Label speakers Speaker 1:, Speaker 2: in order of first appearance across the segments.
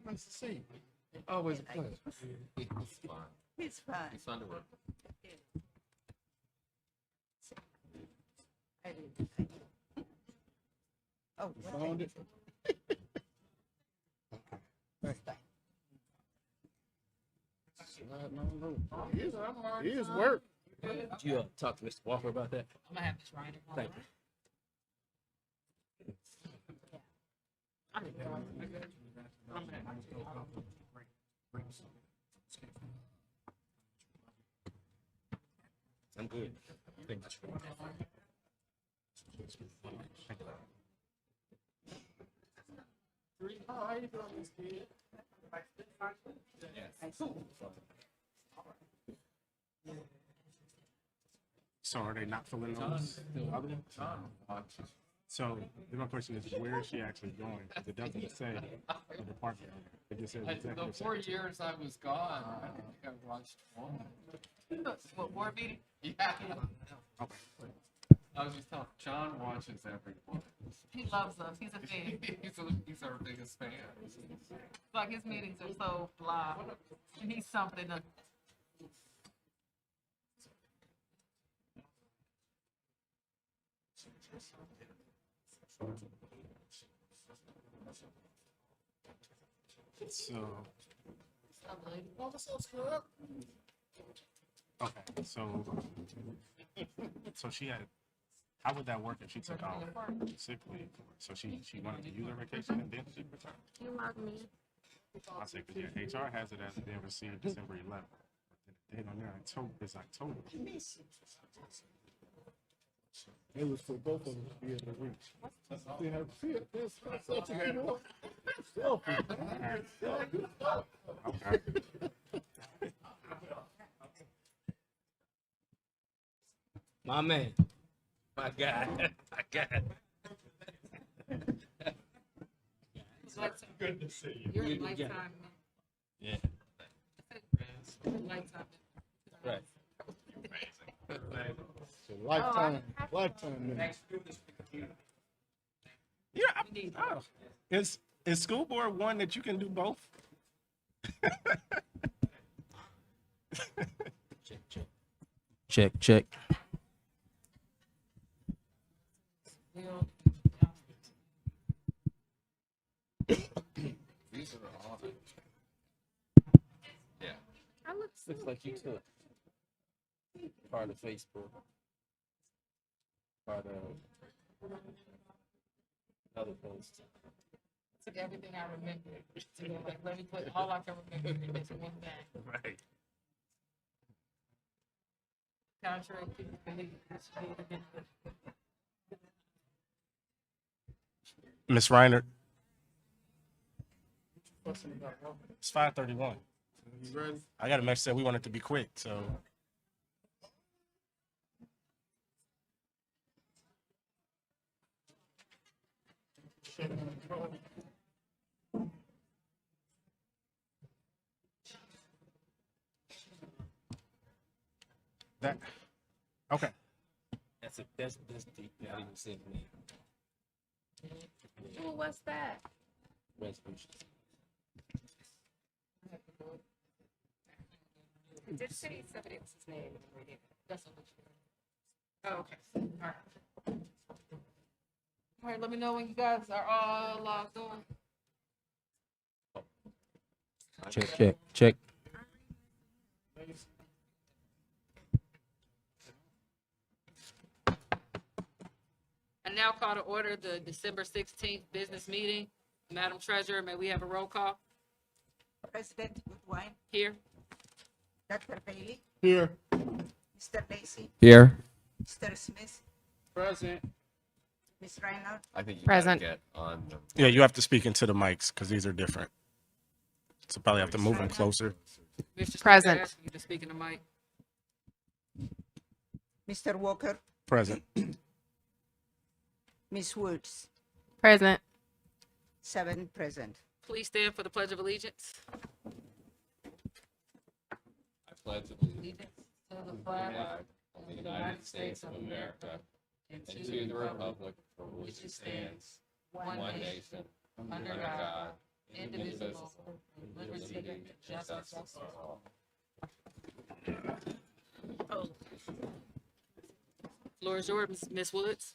Speaker 1: Nice to see you. Always a pleasure.
Speaker 2: It's fun.
Speaker 3: It's fun.
Speaker 2: It's fun to work.
Speaker 3: I did. Oh, what
Speaker 1: Found
Speaker 3: time
Speaker 1: it.
Speaker 3: is
Speaker 1: Okay.
Speaker 3: it?
Speaker 1: Sliding on over. Here's work.
Speaker 2: Did you talk to Mr. Walker about that?
Speaker 4: I'm gonna have Ms. Ryder.
Speaker 2: Thank you. I'm good. Thank you.
Speaker 1: How you doing, Miss Kid?
Speaker 5: So are they not filling those? Other ones? So the one question is, where is she actually going? Because it doesn't say the department. It just says
Speaker 6: The
Speaker 5: executive
Speaker 6: 4
Speaker 5: secretary.
Speaker 6: years I was gone, I don't think I watched one.
Speaker 4: What, board meeting?
Speaker 6: Yeah.
Speaker 5: Okay.
Speaker 6: I was just telling, John watches every one.
Speaker 4: He loves us. He's a fan.
Speaker 6: He's our biggest fan.
Speaker 4: Like his meetings are so blah, and he's something.
Speaker 5: So, okay, so she had, how would that work if she took off sick leave? So she wanted to use her vacation and then she returned?
Speaker 7: You love me.
Speaker 5: I say, because yeah, HR has it as being received December 11th. But the date on there is October.
Speaker 1: It was for both of them to be able to reach. You have to see it. There's such a good selfie.
Speaker 5: Okay.
Speaker 2: My man. My guy. My guy.
Speaker 6: Good to see you.
Speaker 4: You're a
Speaker 2: Yeah.
Speaker 4: lifetime.
Speaker 2: Yeah.
Speaker 4: Lifetime.
Speaker 2: Right.
Speaker 1: It's a lifetime member.
Speaker 5: Yeah. Is school board one that you can do both?
Speaker 2: Check, check.
Speaker 6: These are awesome. Yeah.
Speaker 7: I look so
Speaker 2: Looks like you
Speaker 7: cute.
Speaker 2: took part of Facebook, part of another post.
Speaker 4: Took everything I remember. To go, like, let me put all I can remember in this one thing.
Speaker 2: Right.
Speaker 4: Contrary to people believe. it should be the-
Speaker 5: Miss Reiner. It's 5:31.
Speaker 1: You ready?
Speaker 5: I got a message that we want it to be quick, so. That, okay.
Speaker 2: That's deep. Not even saying me.
Speaker 7: Ooh, what's that?
Speaker 2: Resolution.
Speaker 7: Did say somebody else's name?
Speaker 4: That's what we should. Oh, okay. All right. All right, let me know when you guys are all logged on.
Speaker 2: Check, check, check.
Speaker 4: I now call to order the December 16th business meeting. Madam Treasurer, may we have a roll call
Speaker 3: President Goodwine,
Speaker 4: here?
Speaker 3: Dr. Bailey,
Speaker 1: Here.
Speaker 3: Mr. Lacy,
Speaker 2: Here.
Speaker 3: Mr. Smith,
Speaker 1: Present.
Speaker 3: Ms. Reiner,
Speaker 6: I think you
Speaker 7: Present.
Speaker 6: gotta get on the.
Speaker 5: Yeah, you have to speak into the mics because these are different. So probably have to move them closer.
Speaker 4: Mr. Smith,
Speaker 7: Present.
Speaker 4: I ask you to speak in the mic.
Speaker 3: Mr. Walker,
Speaker 5: Present.
Speaker 3: Ms. Woods,
Speaker 7: Present.
Speaker 3: 7 present.
Speaker 4: Please stand for the Pledge of Allegiance.
Speaker 6: I pledge allegiance
Speaker 4: Allegiance to the
Speaker 6: to the
Speaker 4: flag
Speaker 6: flag of the United States of America and to the republic for which it stands, one nation, under God, indivisible,
Speaker 4: Floor is yours, Ms. Woods.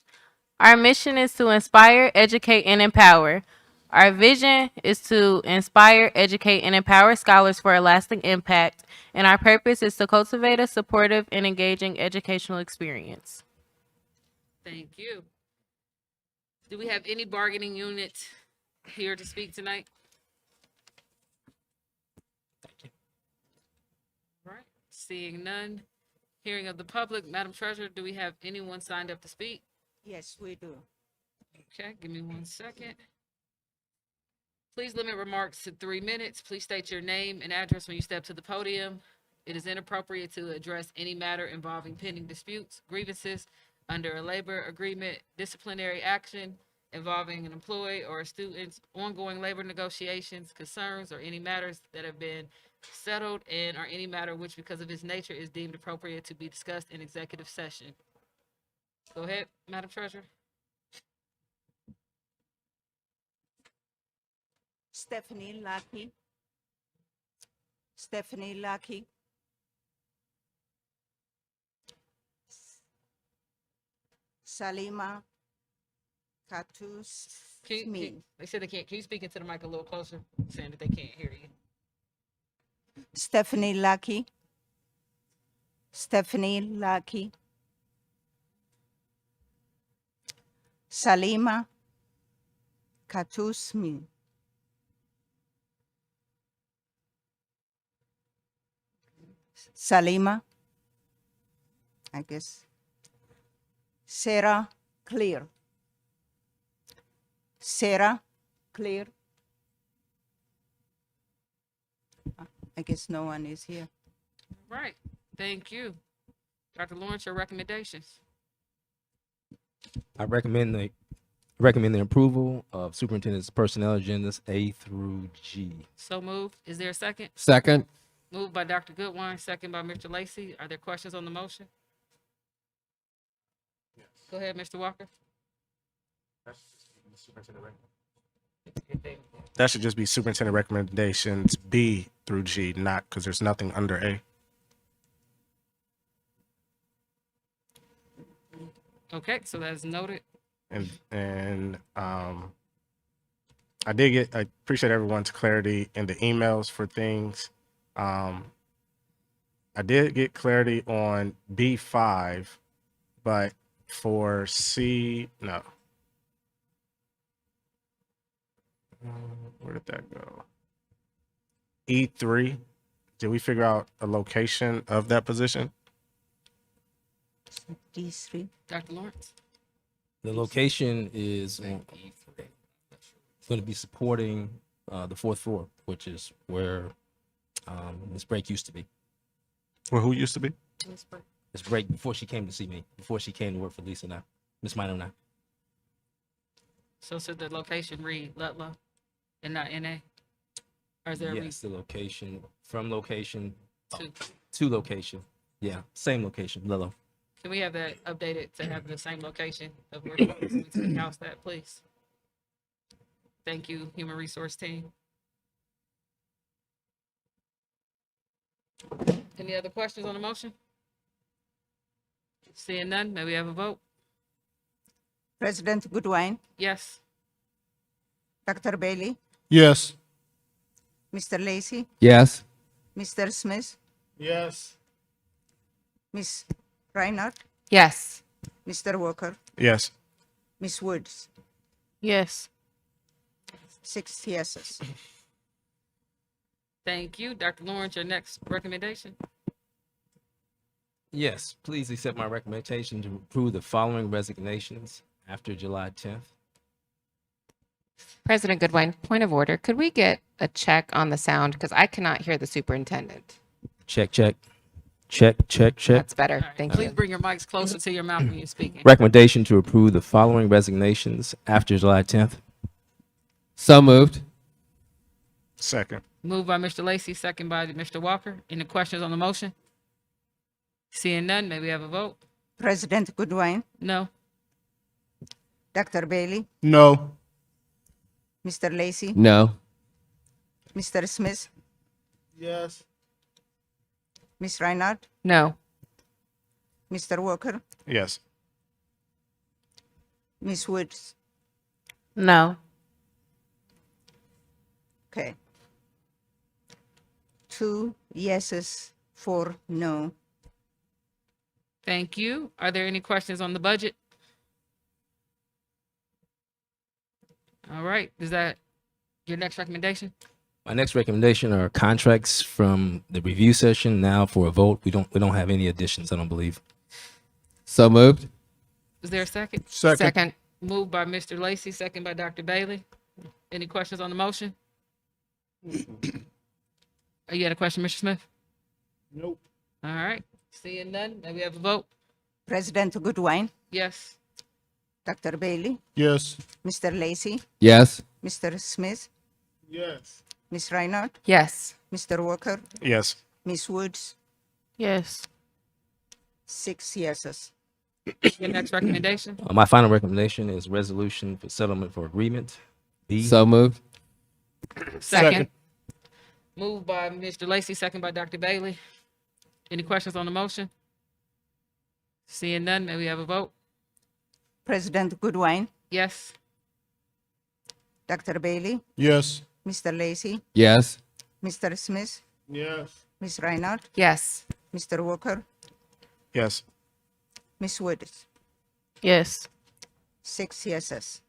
Speaker 7: Our mission is to inspire, educate, and empower. Our vision is to inspire, educate, and empower scholars for a lasting impact. And our purpose is to cultivate a supportive and engaging educational experience.
Speaker 4: Thank you. Do we have any bargaining unit here to speak tonight? All right, seeing none. Hearing of the public, Madam Treasurer, do we have anyone signed up to speak?
Speaker 3: Yes, we do.
Speaker 4: Okay, give me 1 second. Please limit remarks to 3 minutes. Please state your name and address when you step to the podium. It is inappropriate to address any matter involving pending disputes, grievances under a labor agreement, disciplinary action involving an employee or a student's ongoing labor negotiations, concerns, or any matters that have been settled and or any matter which because of its nature is deemed appropriate to be discussed in executive session. Go ahead, Madam Treasurer.
Speaker 3: Stephanie Lucky. Stephanie Lucky. Salima Katus.
Speaker 4: They said they can't. Can you speak into the mic a little closer, saying that they can't hear you?
Speaker 3: Stephanie Lucky. Stephanie Lucky. Salima Katusmi. Salima, I guess. Sarah Clear. Sarah Clear. I guess no one is here.
Speaker 4: Right. Thank you. Dr. Lawrence, your recommendations.
Speaker 2: I recommend the approval of superintendent's personnel agendas A through G.
Speaker 4: So moved. Is there a second?
Speaker 6: Second.
Speaker 4: Moved by Dr. Goodwine, second by Mr. Lacy. Are there questions on the motion? Go ahead, Mr. Walker.
Speaker 5: That should just be superintendent recommendations B through G, not because there's nothing under A.
Speaker 4: Okay, so that is noted.
Speaker 5: And I appreciate everyone's clarity in the emails for things. I did get clarity on B5, but for C, no. Where did that go? E3, did we figure out a location of that position?
Speaker 3: D3.
Speaker 4: Dr. Lawrence?
Speaker 2: The location is going to be supporting the fourth floor, which is where Ms. Brake used to be.
Speaker 5: Well, who used to be?
Speaker 2: Ms. Brake before she came to see me, before she came to work for Lisa now, Ms. Minor now.
Speaker 4: So should the location read Ludlow and not NA? Or is there a
Speaker 2: Yes,
Speaker 4: reason
Speaker 2: the location, from location
Speaker 4: to?
Speaker 2: to location. Yeah, same location, Lilo.
Speaker 4: Can we have that updated to have the same location of where the house at, please? Thank you, Human Resource Team. Any other questions on the motion? Seeing none, may we have a vote?
Speaker 3: President Goodwine,
Speaker 4: Yes.
Speaker 3: Dr. Bailey,
Speaker 1: Yes.
Speaker 3: Mr. Lacy,
Speaker 6: Yes.
Speaker 3: Mr. Smith,
Speaker 1: Yes.
Speaker 3: Ms. Reinhardt,
Speaker 7: Yes.
Speaker 3: Mr. Walker,
Speaker 5: Yes.
Speaker 3: Ms. Woods.
Speaker 7: Yes.
Speaker 3: 6 yeses.
Speaker 4: Thank you. Dr. Lawrence, your next recommendation.
Speaker 2: Yes, please accept my recommendation to approve the following resignations after July 10th.
Speaker 7: President Goodwine, point of order. Could we get a check on the sound? Because I cannot hear the superintendent.
Speaker 2: Check, check. Check, check, check.
Speaker 7: That's better.
Speaker 4: All right,
Speaker 7: Thank
Speaker 4: please
Speaker 7: you.
Speaker 4: bring your mics closer to your mouth when you're speaking.
Speaker 2: Recommendation to approve the following resignations after July 10th.
Speaker 6: So moved.
Speaker 5: Second.
Speaker 4: Moved by Mr. Lacy, second by Mr. Walker. Any questions on the motion? Seeing none, may we have a vote?
Speaker 3: President Goodwine,
Speaker 4: No.
Speaker 3: Dr. Bailey,
Speaker 1: No.
Speaker 3: Mr. Lacy,
Speaker 6: No.
Speaker 3: Mr. Smith,
Speaker 1: Yes.
Speaker 3: Ms. Reinhardt,
Speaker 4: No.
Speaker 3: Mr. Walker,
Speaker 5: Yes.
Speaker 3: Ms. Woods.
Speaker 7: No.
Speaker 3: Okay. 2 yeses, 4 no.
Speaker 4: Thank you. Are there any questions on the budget? All right, is that your next recommendation?
Speaker 2: My next recommendation are contracts from the review session now for a vote. We don't have any additions, I don't believe.
Speaker 6: So moved.
Speaker 4: Is there a second?
Speaker 1: Second.
Speaker 4: Moved by Mr. Lacy, second by Dr. Bailey. Any questions on the motion? Oh, you had a question, Mr. Smith?
Speaker 1: Nope.
Speaker 4: All right, seeing none, may we have a vote?
Speaker 3: President Goodwin,
Speaker 4: Yes.
Speaker 3: Dr. Bailey,
Speaker 1: Yes.
Speaker 3: Mr. Lacy,
Speaker 6: Yes.
Speaker 3: Mr. Smith,
Speaker 1: Yes.
Speaker 3: Ms. Reinhardt,
Speaker 4: Yes.
Speaker 3: Mr. Walker,
Speaker 5: Yes.
Speaker 3: Ms. Woods.
Speaker 7: Yes.
Speaker 3: 6 yeses.
Speaker 4: Your next recommendation?
Speaker 2: My final recommendation is resolution for settlement for agreement. B.
Speaker 6: So moved.
Speaker 4: Second. Moved by Mr. Lacy, second by Dr. Bailey. Any questions on the motion? Seeing none, may we have a vote?
Speaker 3: President Goodwin,
Speaker 4: Yes.
Speaker 3: Dr. Bailey,
Speaker 1: Yes.
Speaker 3: Mr. Lacy,
Speaker 6: Yes.
Speaker 3: Mr. Smith,
Speaker 1: Yes.
Speaker 3: Ms. Reinhardt,
Speaker 4: Yes.
Speaker 3: Mr. Walker,
Speaker 5: Yes.
Speaker 3: Ms. Woods.
Speaker 7: Yes.
Speaker 3: 6 yeses.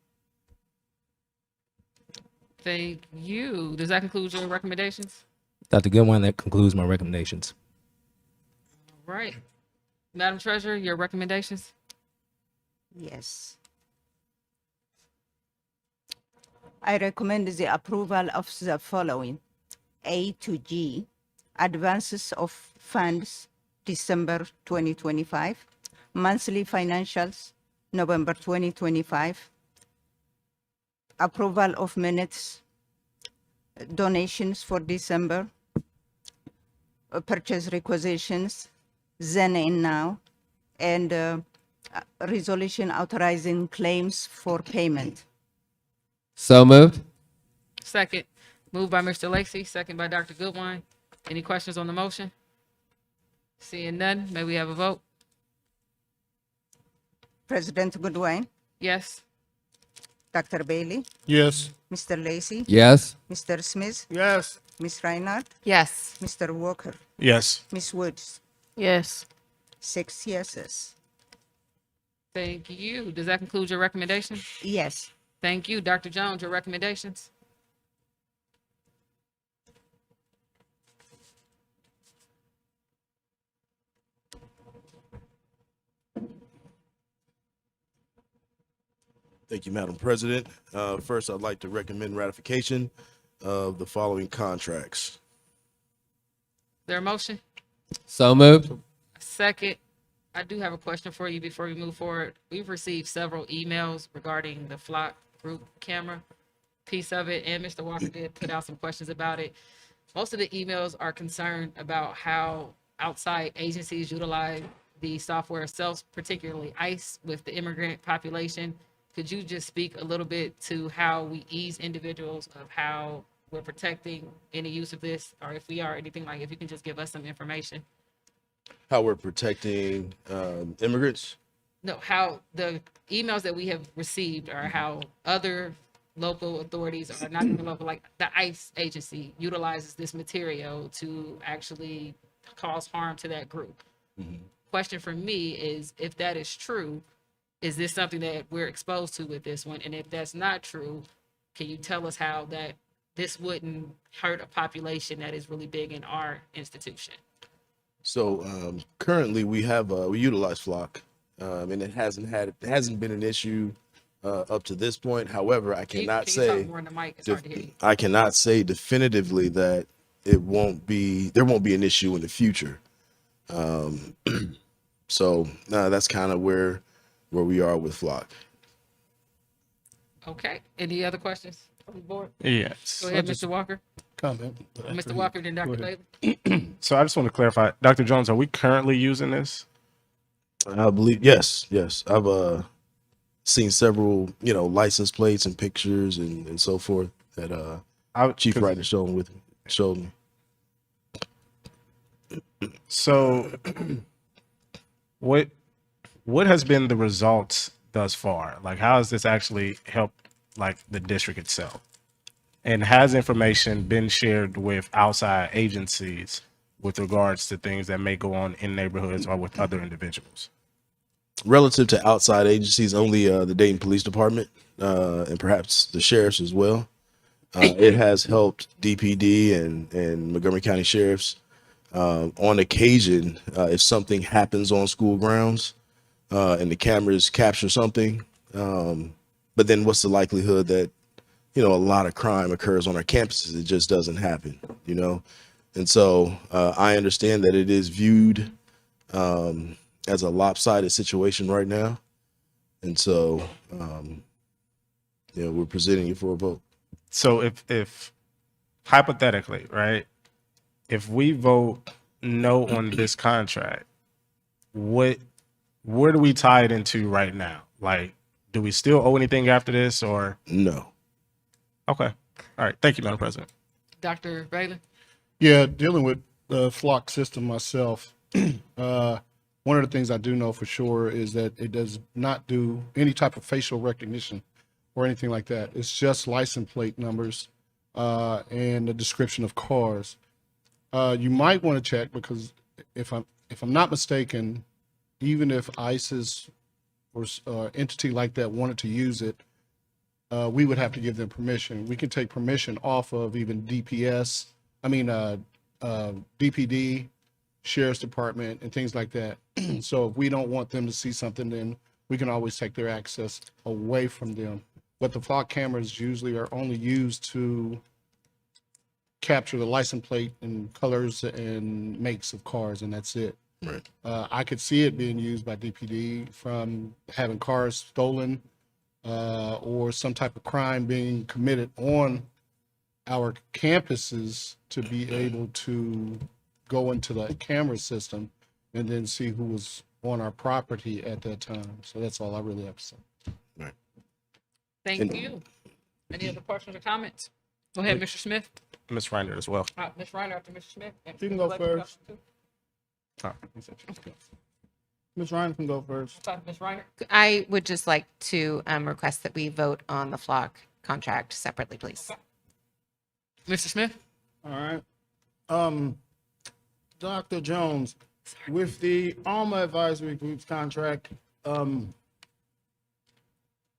Speaker 4: Thank you. Does that conclude your recommendations?
Speaker 2: Dr. Goodwin, that concludes my recommendations.
Speaker 4: All right. Madam Treasurer, your recommendations?
Speaker 3: Yes. I recommend the approval of the following. A to G, advances of funds, December 2025, monthly financials, November 2025, approval of minutes, donations for December, purchase requisitions, then and now, and resolution authorizing claims for payment.
Speaker 6: So moved.
Speaker 4: Second. Moved by Mr. Lacy, second by Dr. Goodwin. Any questions on the motion? Seeing none, may we have a vote?
Speaker 3: President Goodwin,
Speaker 4: Yes.
Speaker 3: Dr. Bailey,
Speaker 1: Yes.
Speaker 3: Mr. Lacy,
Speaker 6: Yes.
Speaker 3: Mr. Smith,
Speaker 1: Yes.
Speaker 3: Ms. Reinhardt,
Speaker 4: Yes.
Speaker 3: Mr. Walker,
Speaker 5: Yes.
Speaker 3: Ms. Woods.
Speaker 7: Yes.
Speaker 3: 6 yeses.
Speaker 4: Thank you. Does that conclude your recommendation?
Speaker 3: Yes.
Speaker 4: Thank you. Dr. Jones, your recommendations?
Speaker 8: Thank you, Madam President. First, I'd like to recommend ratification of the following contracts.
Speaker 4: Is there a motion?
Speaker 6: So moved.
Speaker 4: Second, I do have a question for you before we move forward. We've received several emails regarding the Flock group camera piece of it, and Mr. Walker did put out some questions about it. Most of the emails are concerned about how outside agencies utilize the software itself, particularly ICE with the immigrant population. Could you just speak a little bit to how we ease individuals of how we're protecting any use of this, or if we are anything like, if you can just give us some information?
Speaker 8: How we're protecting immigrants.
Speaker 4: No, how the emails that we have received are how other local authorities, or not even local, like the ICE agency utilizes this material to actually cause harm to that group. Question for me is, if that is true, is this something that we're exposed to with this one? And if that's not true, can you tell us how that this wouldn't hurt a population that is really big in our institution?
Speaker 8: So currently we have we utilize Flock, and it hasn't been an issue up to this point. However, I
Speaker 4: Can you
Speaker 8: cannot
Speaker 4: talk
Speaker 8: say
Speaker 4: more in the mic? It's hard to hear you.
Speaker 8: I cannot say definitively that there won't be an issue in the future. So that's kind of where we are with Flock.
Speaker 4: Okay, any other questions from the board?
Speaker 5: Yes.
Speaker 4: Go ahead, Mr. Walker.
Speaker 1: Comment.
Speaker 4: Mr. Walker, then Dr.
Speaker 1: ahead.
Speaker 4: Bailey.
Speaker 5: So I just want to clarify, Dr. Jones, are we currently using this?
Speaker 8: I believe yes. I've seen several, license plates and pictures and so forth that Chief Ryder showed me.
Speaker 5: So, what has been the results thus far? Like, how has this actually helped, like, the district itself? And has information been shared with outside agencies with regards to things that may go on in neighborhoods or with other individuals?
Speaker 8: Relative to outside agencies, only the Dayton Police Department and perhaps the sheriffs as well. It has helped DPD and Montgomery County sheriffs on occasion if something happens on school grounds and the cameras capture something. But then what's the likelihood that, a lot of crime occurs on our campuses? It just doesn't happen, And so I understand that it is viewed as a lopsided situation right now. And so, we're presenting it for a vote.
Speaker 5: So if hypothetically, right, if we vote no on this contract, where do we tie it into right now? Like, do we still owe anything after this or?
Speaker 8: No.
Speaker 5: Okay. All right. Thank you, Madam President.
Speaker 4: Dr. Bailey?
Speaker 1: Yeah, dealing with the flock system myself, one of the things I do know for sure is that it does not do any type of facial recognition or anything like that. It's just license plate numbers and the description of cars. You might want to check because if I'm not mistaken, even if ISIS or entity like that wanted to use it, we would have to give them permission. We can take permission off of even DPD, Sheriff's Department, and things like that. So if we don't want them to see something, then we can always take their access away from them. But the flock cameras usually are only used to capture the license plate and colors and makes of cars, and that's it.
Speaker 8: Right.
Speaker 1: I could see it being used by DPD from having cars stolen or some type of crime being committed on our campuses to be able to go into the camera system and then see who was on our property at that time. So that's all I really have to say.
Speaker 8: Right.
Speaker 4: Thank you. Any other questions or comments? Go ahead, Mr. Smith.
Speaker 5: Ms. Reiner as well.
Speaker 4: Ms. Reiner after Mr. Smith.
Speaker 1: You can go first.
Speaker 5: Oh.
Speaker 1: Ms. Ryan can go first.
Speaker 4: Ms. Reiner?
Speaker 9: I would just like to request that we vote on the flock contract separately, please.
Speaker 4: Mr. Smith?
Speaker 1: All right. Dr. Jones, with the Alma Advisory Group's contract,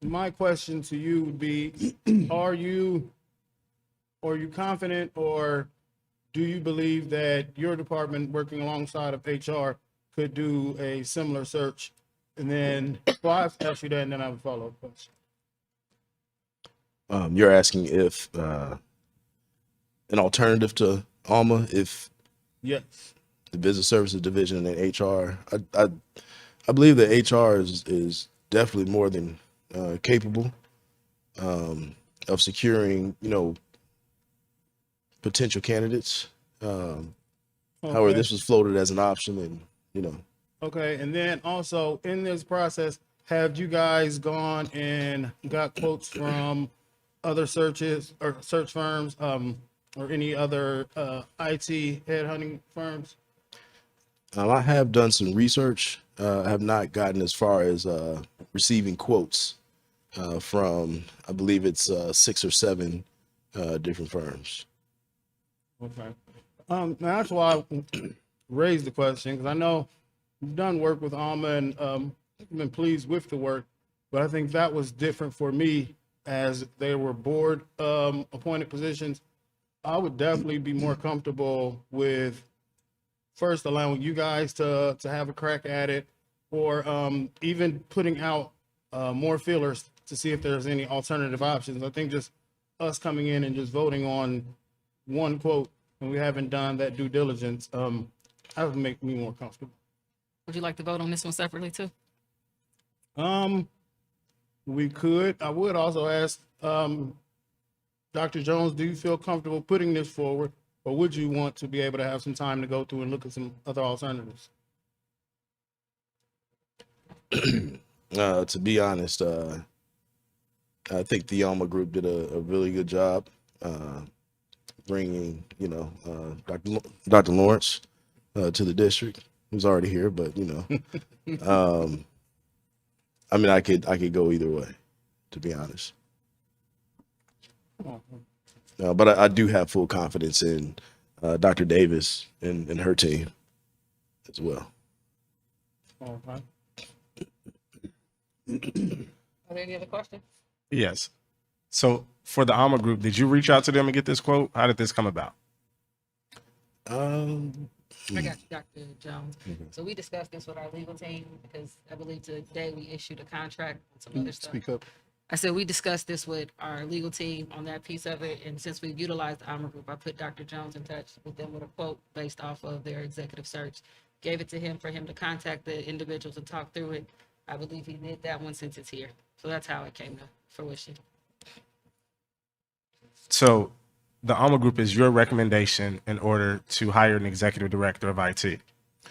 Speaker 1: my question to you would be, are you confident or do you believe that your department working alongside of HR could do a similar search? And then, well, I'll ask you that and then I have a follow-up question.
Speaker 8: You're asking if an alternative to Alma, if
Speaker 1: Yes.
Speaker 8: the Business Services Division and HR, I believe that HR is definitely more than capable of securing, potential candidates. However, this was floated as an option, and
Speaker 1: Okay, and then also in this process, have you guys gone and got quotes from other searches or search firms, or any other IT headhunting firms?
Speaker 8: I have done some research. I have not gotten as far as receiving quotes from, I believe it's 6 or 7 different firms.
Speaker 1: Okay. Now that's why I raised the question, because I know you've done work with Alma and been pleased with the work, but I think that was different for me as they were board appointed positions. I would definitely be more comfortable with first allowing you guys to have a crack at it, or even putting out more feelers to see if there's any alternative options. I think just us coming in and just voting on one quote and we haven't done that due diligence, that would make me more comfortable.
Speaker 4: Would you like to vote on this one separately too?
Speaker 1: We could. I would also ask Dr. Jones, do you feel comfortable putting this forward, or would you want to be able to have some time to go through and look at some other alternatives?
Speaker 8: To be honest, I think the Alma Group did a really good job bringing, Dr. Lawrence to the district. He was already here, but I mean, I could go either way, to be honest. But I do have full confidence in Dr. Davis and her team as well.
Speaker 1: Okay.
Speaker 4: Are there any other questions?
Speaker 5: Yes. So for the Alma Group, did you reach out to them and get this quote? How did this come about?
Speaker 4: I got you, Dr. Jones. So we discussed this with our legal team because I believe today we issued a contract and some other stuff.
Speaker 1: Speak up.
Speaker 4: I said, we discussed this with our legal team on that piece of it, and since we've utilized the Alma Group, I put Dr. Jones in touch with them with a quote based off of their executive search. Gave it to him for him to contact the individuals and talk through it. I believe he did that one since it's here. So that's how it came to fruition.
Speaker 5: So the Alma Group is your recommendation in order to hire an executive director of IT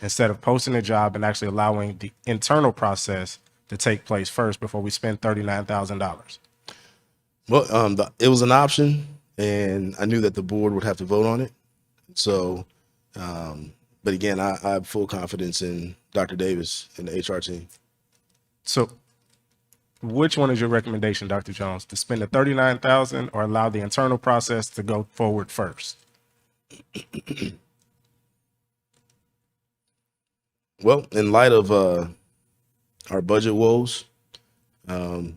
Speaker 5: instead of posting a job and actually allowing the internal process to take place first before we spend $39,000.
Speaker 8: Well, it was an option, and I knew that the board would have to vote on it. So, but again, I have full confidence in Dr. Davis and the HR team.
Speaker 5: So which one is your recommendation, Dr. Jones, to spend the $39,000 or allow the internal process to go forward first?
Speaker 8: Well, in light of our budget woes, I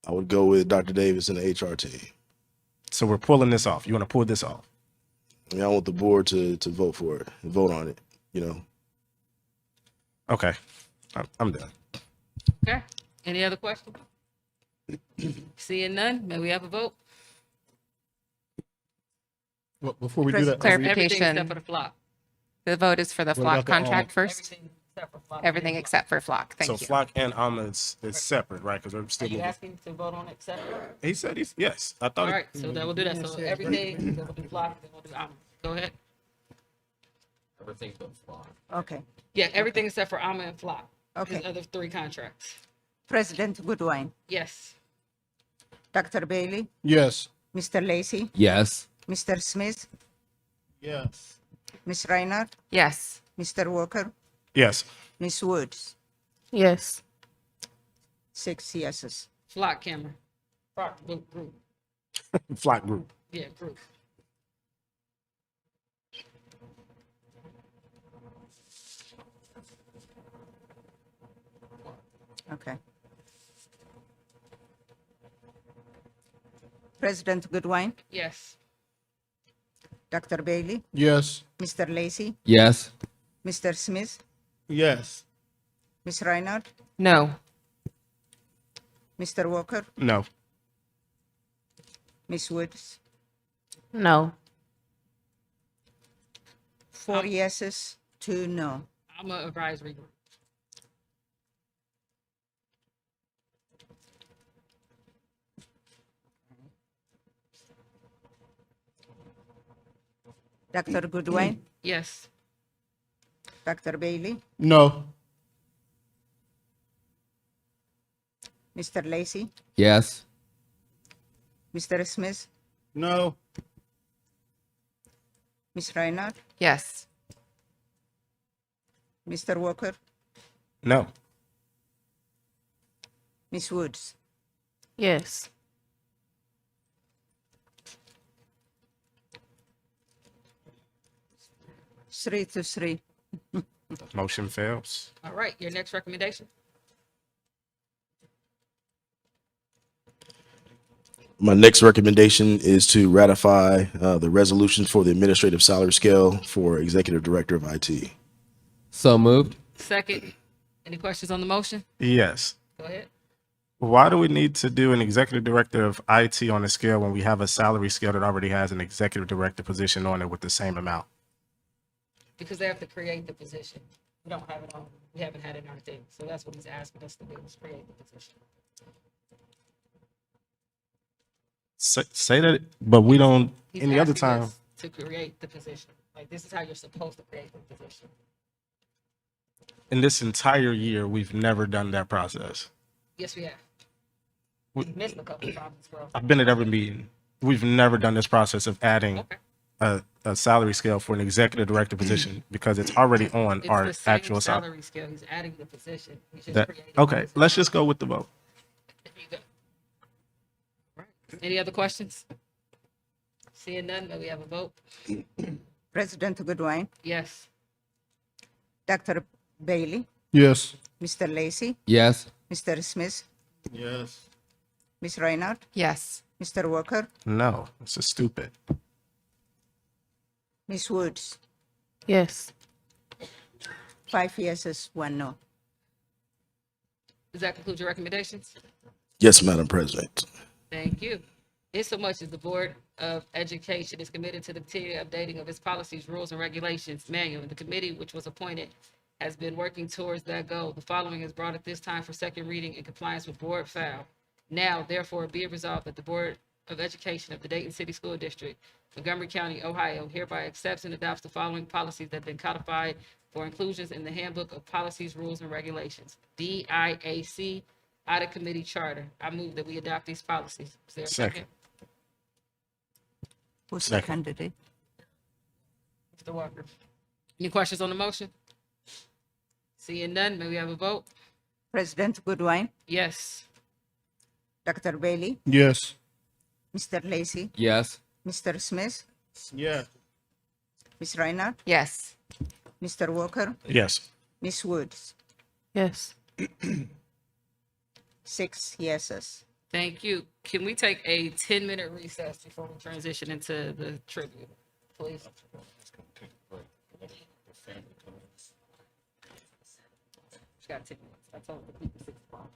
Speaker 8: would go with Dr. Davis and the HR team.
Speaker 5: So we're pulling this off. You want to pull this off?
Speaker 8: I mean, I want the board to vote for it, vote on it,
Speaker 5: Okay. I'm done.
Speaker 4: Okay, any other questions? Seeing none, may we have a vote?
Speaker 1: Well, before we do that,
Speaker 9: Clarification.
Speaker 4: Everything except for the flock.
Speaker 9: The vote is for the
Speaker 1: What
Speaker 9: flock
Speaker 1: about the Alma?
Speaker 9: contract first.
Speaker 4: Everything except for flock.
Speaker 9: Everything except for flock. Thank
Speaker 5: So
Speaker 9: you.
Speaker 5: Flock and Alma is separate, right? Because we're
Speaker 4: Are
Speaker 5: still
Speaker 4: you
Speaker 5: moving.
Speaker 4: asking to vote on it separate?
Speaker 5: He said yes. I
Speaker 4: All
Speaker 5: thought.
Speaker 4: right, so then we'll do that. So everything, then we'll do flock, then we'll do Alma. Go ahead.
Speaker 6: Everything but flock.
Speaker 3: Okay.
Speaker 4: Yeah, everything except for Alma and flock.
Speaker 3: Okay.
Speaker 4: His other three contracts.
Speaker 3: President Goodwin,
Speaker 4: Yes.
Speaker 3: Dr. Bailey,
Speaker 1: yes.
Speaker 3: Mr. Lacy,
Speaker 6: Yes.
Speaker 3: Mr. Smith,
Speaker 1: Yes.
Speaker 3: Ms. Reinhardt,
Speaker 9: Yes.
Speaker 3: Mr. Walker,
Speaker 5: Yes.
Speaker 3: Ms. Woods.
Speaker 7: Yes.
Speaker 3: 6 yeses.
Speaker 4: Flock camera. Flock group.
Speaker 5: Flock Group.
Speaker 4: Yeah, group.
Speaker 3: Okay. President Goodwin,
Speaker 4: Yes.
Speaker 3: Dr. Bailey,
Speaker 1: Yes.
Speaker 3: Mr. Lacy,
Speaker 6: Yes.
Speaker 3: Mr. Smith,
Speaker 1: Yes.
Speaker 3: Ms. Reinhardt,
Speaker 9: No.
Speaker 3: Mr. Walker,
Speaker 5: No.
Speaker 3: Ms. Woods.
Speaker 7: No.
Speaker 3: 4 yeses, 2 no.
Speaker 4: Alma advisory group.
Speaker 3: Dr. Goodwin,
Speaker 4: Yes.
Speaker 3: Dr. Bailey,
Speaker 1: No.
Speaker 3: Mr. Lacy,
Speaker 6: Yes.
Speaker 3: Mr. Smith,
Speaker 1: No.
Speaker 3: Ms. Reinhardt,
Speaker 9: Yes.
Speaker 3: Mr. Walker,
Speaker 5: No.
Speaker 3: Ms. Woods.
Speaker 7: Yes.
Speaker 3: Three to three.
Speaker 5: Motion fails.
Speaker 4: All right, your next recommendation?
Speaker 8: My next recommendation is to ratify the resolution for the administrative salary scale for executive director of IT.
Speaker 6: So moved.
Speaker 4: Second. Any questions on the motion?
Speaker 5: Yes.
Speaker 4: Go ahead.
Speaker 5: Why do we need to do an executive director of IT on a scale when we have a salary scale that already has an executive director position on it with the same amount?
Speaker 4: Because they have to create the position. We don't have it on, we haven't had it in our thing. So that's what he's asking us to do, is create the position.
Speaker 5: Say that, but we don't,
Speaker 4: He's
Speaker 5: any other
Speaker 4: asking
Speaker 5: time.
Speaker 4: us to create the position. Like, this is how you're supposed to create the position.
Speaker 5: In this entire year, we've never done that process.
Speaker 4: Yes, we have.
Speaker 5: We-
Speaker 4: We missed a couple of times as well.
Speaker 5: I've been at every meeting. We've never done this process of adding
Speaker 4: Okay.
Speaker 5: a a salary scale for an executive director position because it's already on
Speaker 4: It's
Speaker 5: our
Speaker 4: the same
Speaker 5: actual salary.
Speaker 4: salary scale. He's adding the position. He's just
Speaker 5: That,
Speaker 4: creating.
Speaker 5: okay, let's just go with the vote.
Speaker 4: There you go. Right. Any other questions? Seeing none, may we have a vote?
Speaker 3: President Goodwin,
Speaker 4: Yes.
Speaker 3: Dr. Bailey,
Speaker 1: Yes.
Speaker 3: Mr. Lacy,
Speaker 6: Yes.
Speaker 3: Mr. Smith,
Speaker 1: Yes.
Speaker 3: Ms. Reinhardt,
Speaker 9: Yes.
Speaker 3: Mr. Walker,
Speaker 5: No, this is stupid.
Speaker 3: Ms. Woods.
Speaker 7: Yes.
Speaker 3: 5 yeses, 1 no.
Speaker 4: Does that conclude your recommendations?
Speaker 8: Yes, Madam President.
Speaker 4: Thank you. Insomuch as the Board of Education is committed to the continued updating of its policies, rules, and regulations manual, and the committee which was appointed has been working towards that goal. The following is brought at this time for second reading in compliance with Board File. Now, therefore, be it resolved that the Board of Education of the Dayton City School District, Montgomery County, Ohio, hereby accepts and adopts the following policies that have been codified for inclusions in the Handbook of Policies, Rules, and Regulations, DIAC, Audit Committee Charter. I move that we adopt these policies. Is there a second?
Speaker 5: Second.
Speaker 3: Who
Speaker 5: Second.
Speaker 3: seconded it?
Speaker 4: Mr. Walker. Any questions on the motion? Seeing none, may we have a vote?
Speaker 3: President Goodwin,
Speaker 4: Yes.
Speaker 3: Dr. Bailey,
Speaker 1: Yes.
Speaker 3: Mr. Lacy,
Speaker 6: Yes.
Speaker 3: Mr. Smith,
Speaker 1: Yeah.
Speaker 3: Ms. Reinhardt,
Speaker 9: Yes.
Speaker 3: Mr. Walker,
Speaker 5: Yes.
Speaker 3: Ms. Woods.
Speaker 7: Yes.
Speaker 3: 6 yeses.
Speaker 4: Thank you. Can we take a 10-minute recess before we transition into the tribute, please? Just got 10 minutes. I told the people 6 o'clock.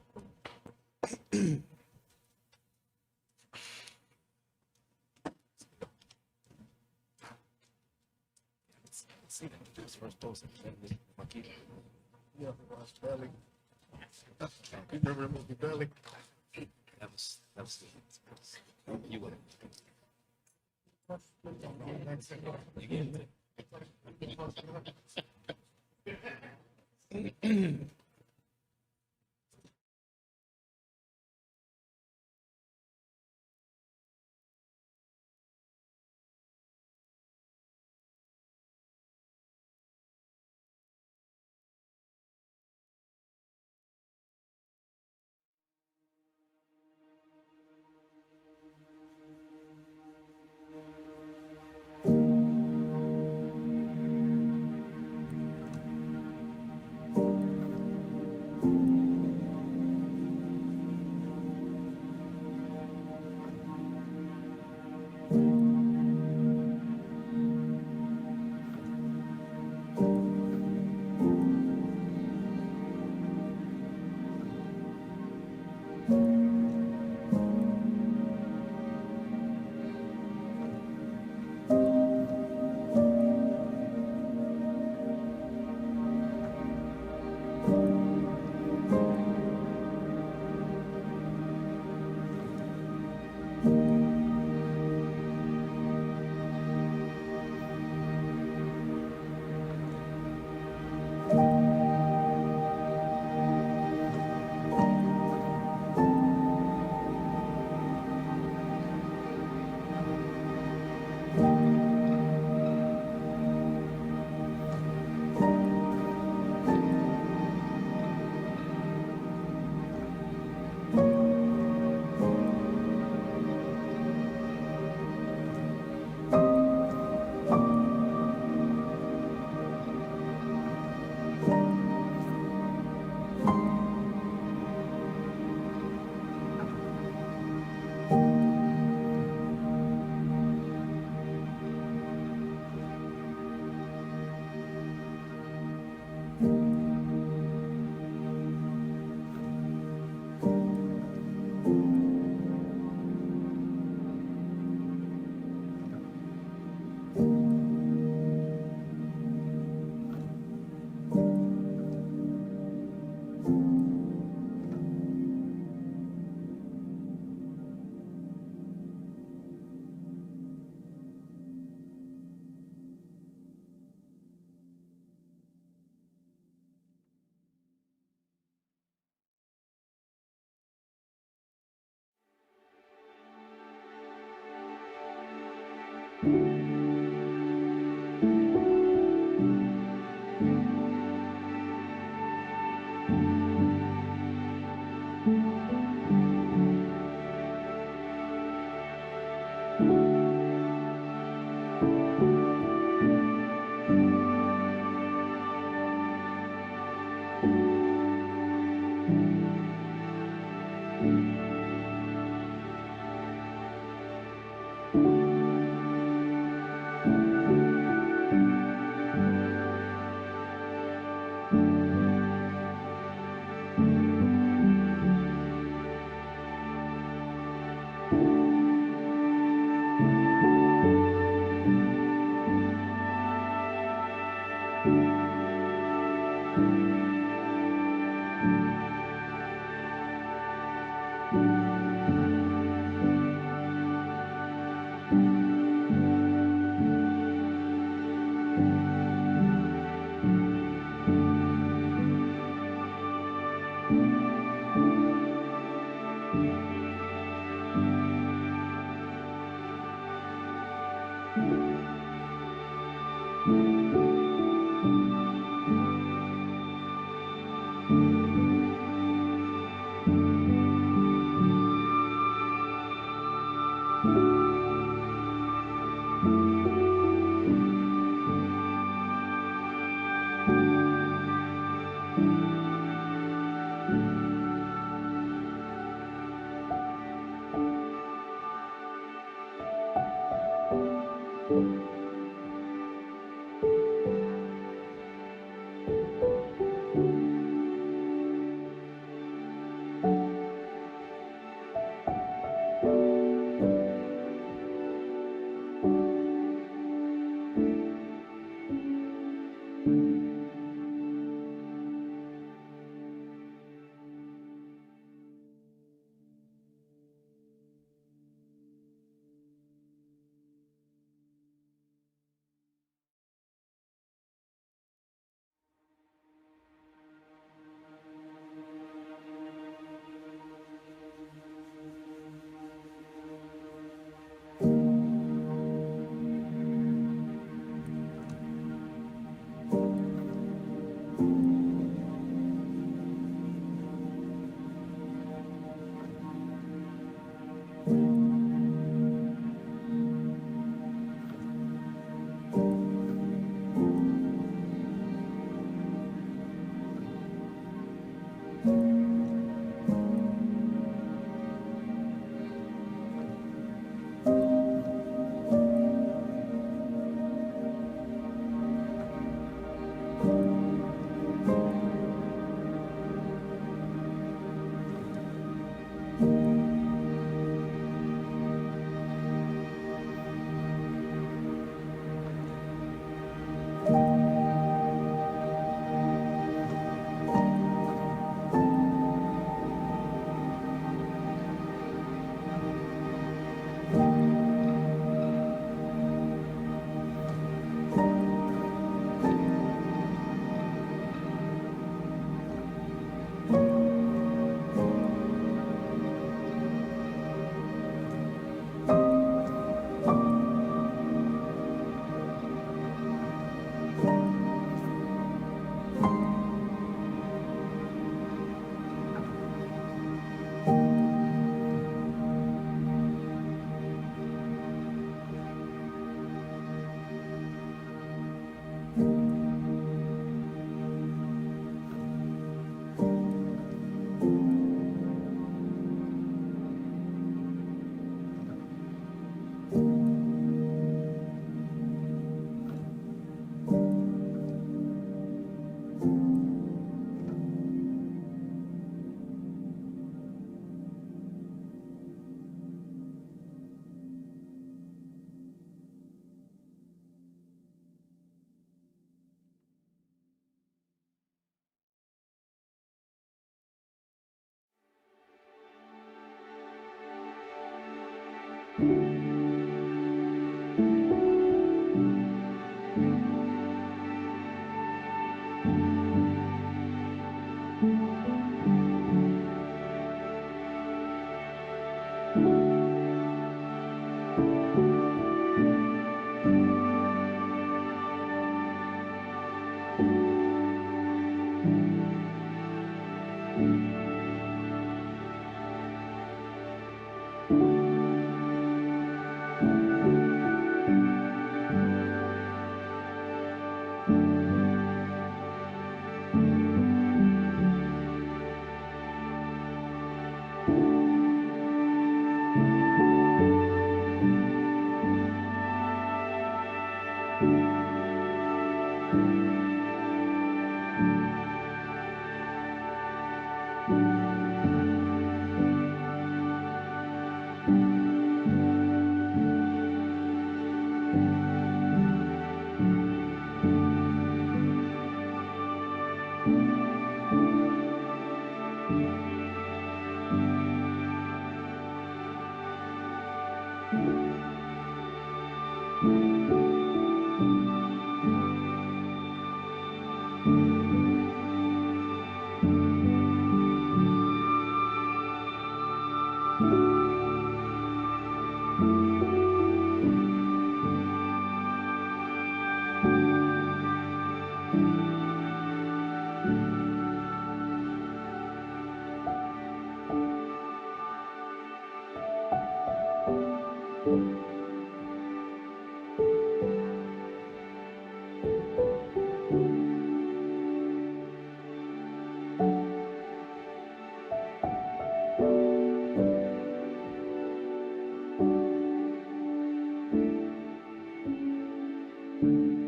Speaker 4: 1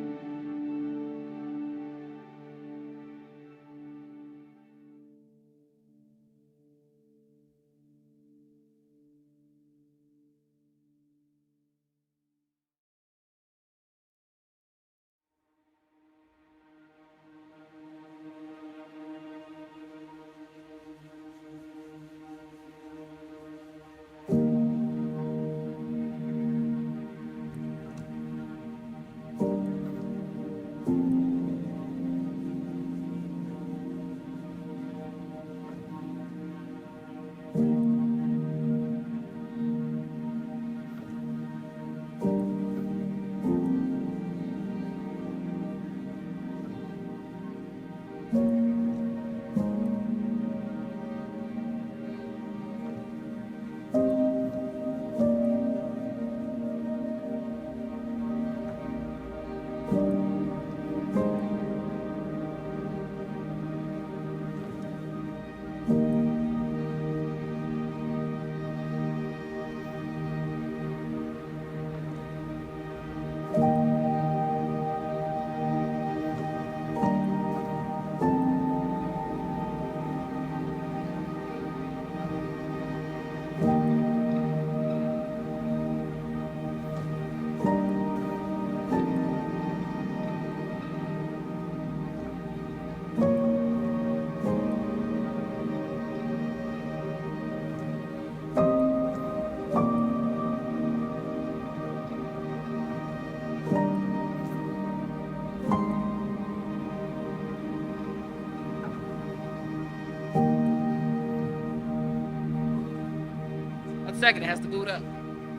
Speaker 4: second, it has to boot up.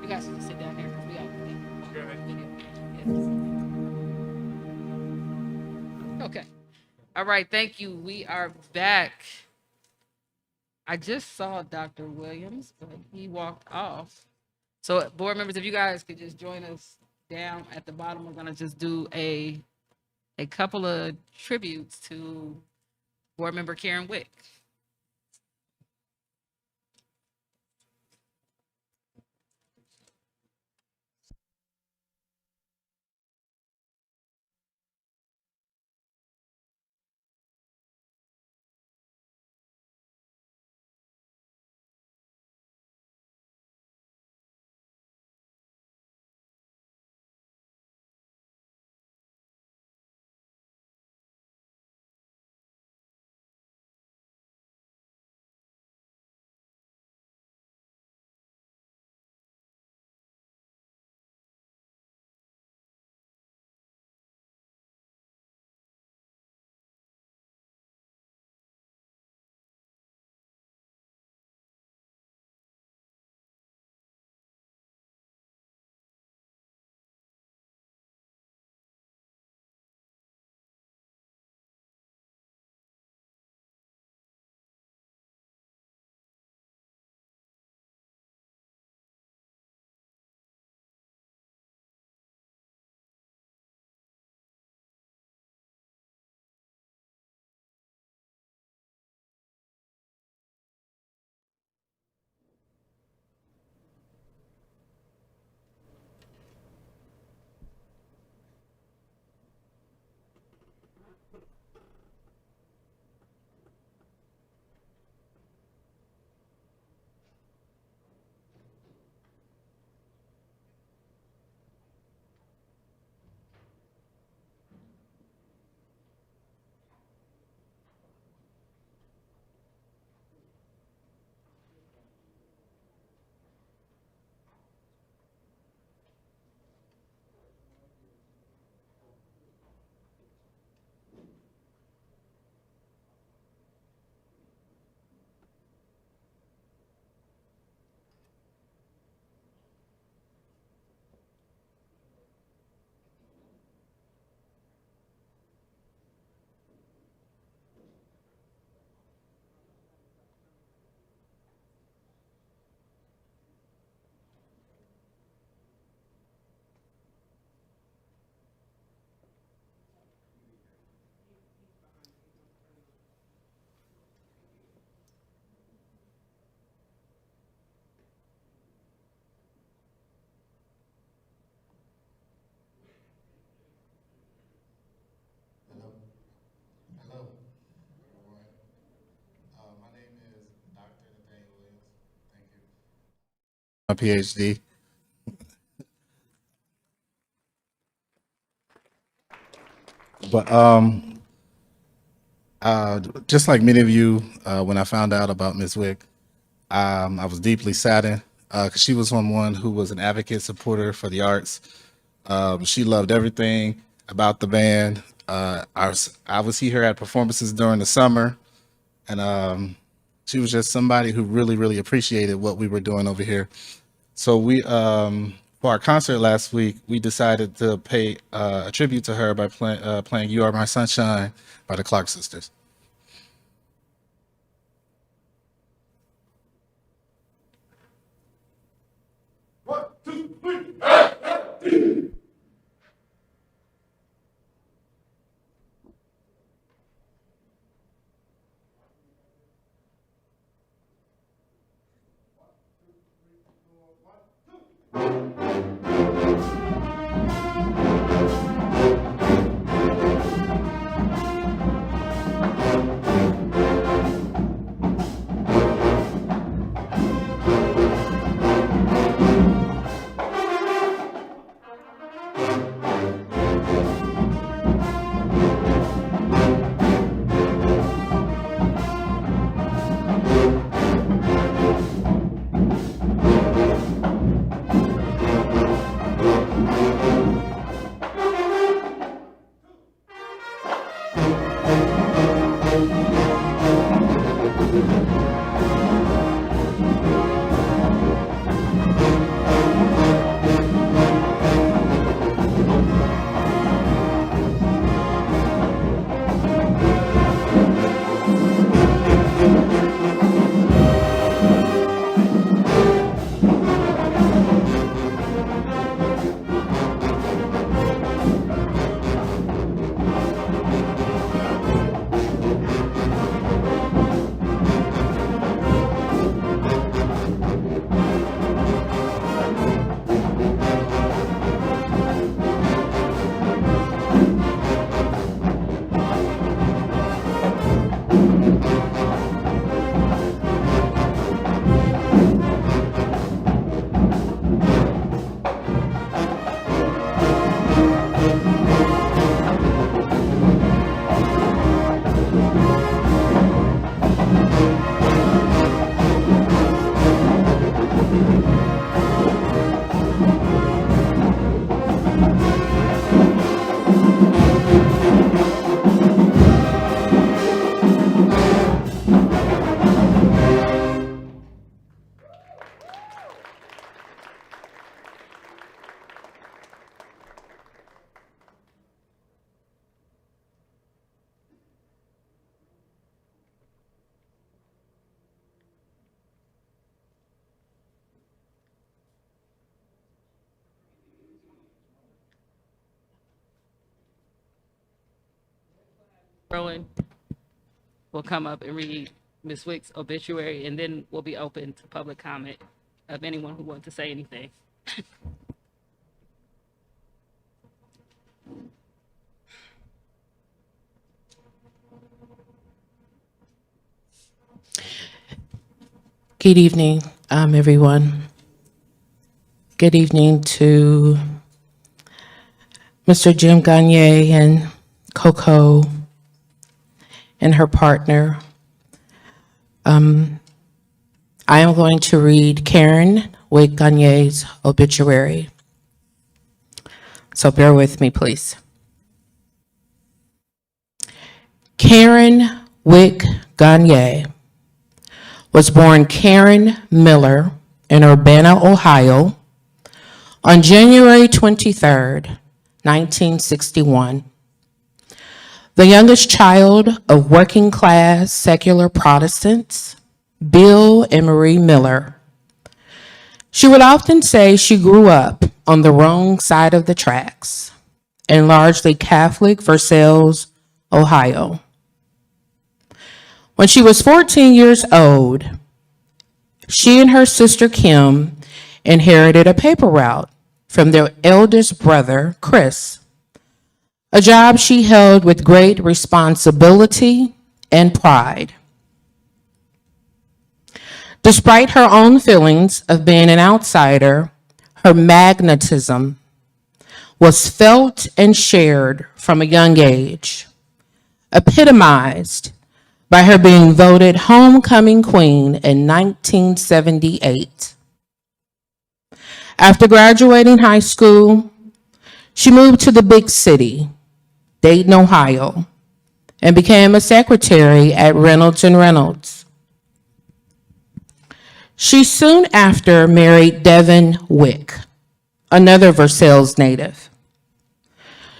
Speaker 4: You guys should just sit down here because we all video. Okay. All right, thank you. We are back. I just saw Dr. Williams, but he walked off. So board members, if you guys could just join us down at the bottom, we're gonna just do a couple of tributes to board member Karen Wick.
Speaker 10: my PhD. But just like many of you, when I found out about Ms. Wick, I was deeply saddened because she was someone who was an advocate, supporter for the arts. She loved everything about the band. I would see her at performances during the summer, and she was just somebody who really, really appreciated what we were doing over here. So we, for our concert last week, we decided to pay a tribute to her by playing "You Are My Sunshine" by the Clark Sisters.
Speaker 4: Rowan will come up and read Ms. Wick's obituary, and then we'll be open to public comment of anyone who wants to say anything.
Speaker 11: Good evening, everyone. Good evening to Mr. Jim Gagne and Coco and her partner. I am going to read Karen Wick Gagne's obituary. So bear with me, please. Karen Wick Gagne was born Karen Miller in Urbana, Ohio, on January 23rd, 1961. The youngest child of working-class secular Protestants, Bill and Marie Miller. She would often say she grew up on the wrong side of the tracks in largely Catholic Versailles, Ohio. When she was 14 years old, she and her sister Kim inherited a paper route from their eldest brother, Chris, a job she held with great responsibility and pride. Despite her own feelings of being an outsider, her magnetism was felt and shared from a young age, epitomized by her being voted homecoming queen in 1978. After graduating high school, she moved to the big city, Dayton, Ohio, and became a secretary at Reynolds and Reynolds. She soon after married Devin Wick, another Versailles native.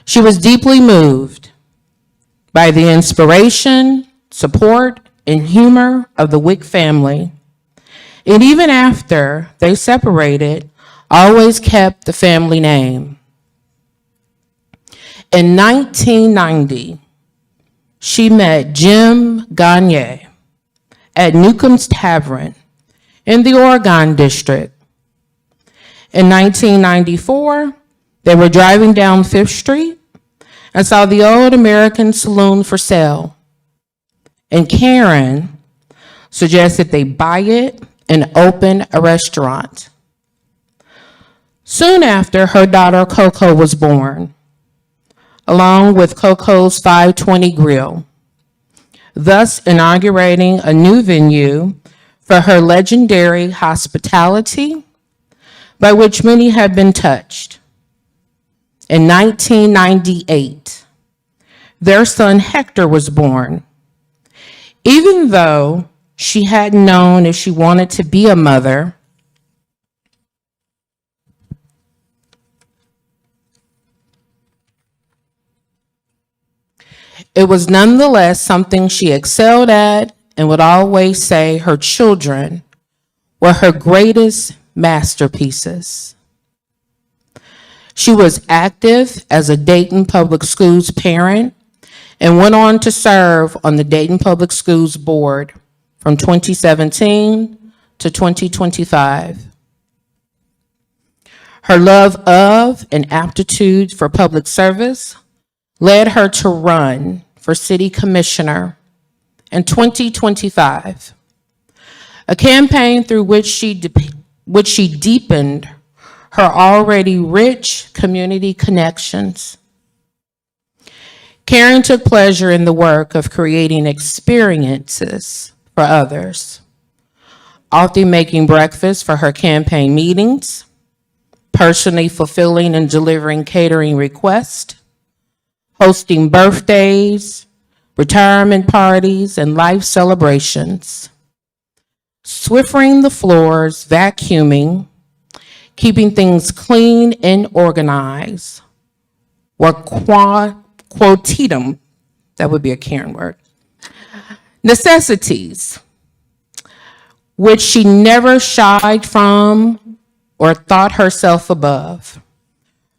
Speaker 11: She was deeply moved by the inspiration, support, and humor of the Wick family, and even after they separated, always kept the family name. In 1990, she met Jim Gagne at Newcomb's Tavern in the Oregon District. In 1994, they were driving down Fifth Street and saw the old American Saloon for sale. And Karen suggested they buy it and open a restaurant. Soon after, her daughter Coco was born, along with Coco's 520 Grill, thus inaugurating a new venue for her legendary hospitality, by which many have been touched. In 1998, their son Hector was born. Even though she hadn't known if she wanted to be a mother, it was nonetheless something she excelled at and would always say her children were her greatest masterpieces. She was active as a Dayton Public Schools parent and went on to serve on the Dayton Public Schools Board from 2017 to 2025. Her love of and aptitude for public service led her to run for city commissioner in 2025, a campaign through which she deepened her already rich community connections. Karen took pleasure in the work of creating experiences for others, often making breakfast for her campaign meetings, personally fulfilling and delivering catering requests, hosting birthdays, retirement parties, and life celebrations, Swiffering the floors, vacuuming, keeping things clean and organized were quotidian, that would be a Karen word, necessities, which she never shied from or thought herself above.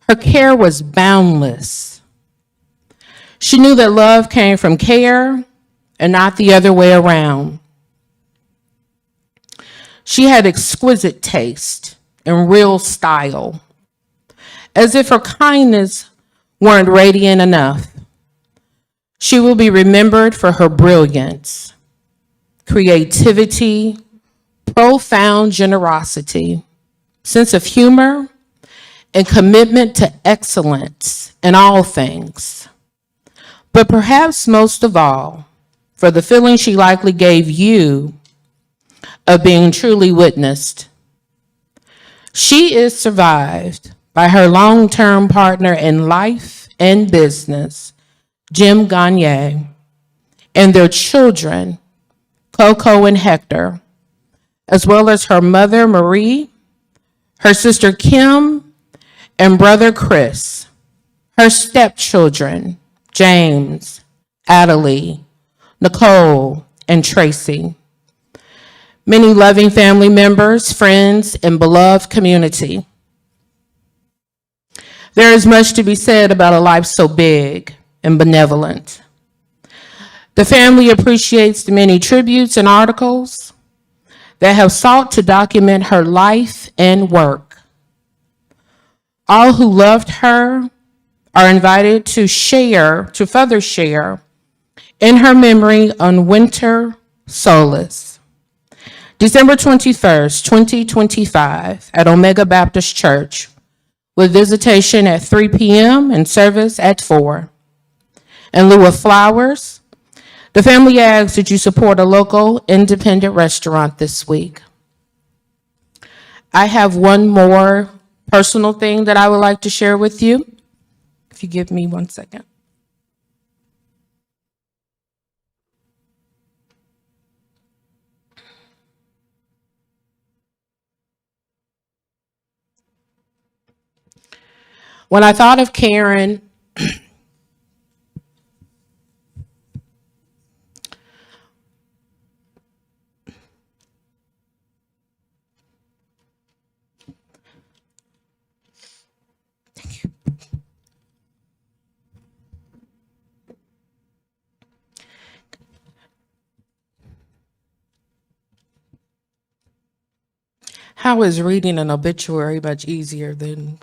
Speaker 11: Her care was boundless. She knew that love came from care and not the other way around. She had exquisite taste and real style, as if her kindness weren't radiant enough. She will be remembered for her brilliance, creativity, profound generosity, sense of humor, and commitment to excellence in all things. But perhaps most of all, for the feeling she likely gave you of being truly witnessed. She is survived by her long-term partner in life and business, Jim Gagne, and their children, Coco and Hector, as well as her mother, Marie, her sister, Kim, and brother, Chris, her stepchildren, James, Adelie, Nicole, and Tracy, many loving family members, friends, and beloved community. There is much to be said about a life so big and benevolent. The family appreciates the many tributes and articles that have sought to document her life and work. All who loved her are invited to further share in her memory on Winter Solace, December 21st, 2025, at Omega Baptist Church, with visitation at 3 p.m. and service at 4. In lieu of flowers, the family asks that you support a local independent restaurant this week. I have one more personal thing that I would like to share with you. If you give me 1 second. When I thought of Karen, how is reading an obituary much easier than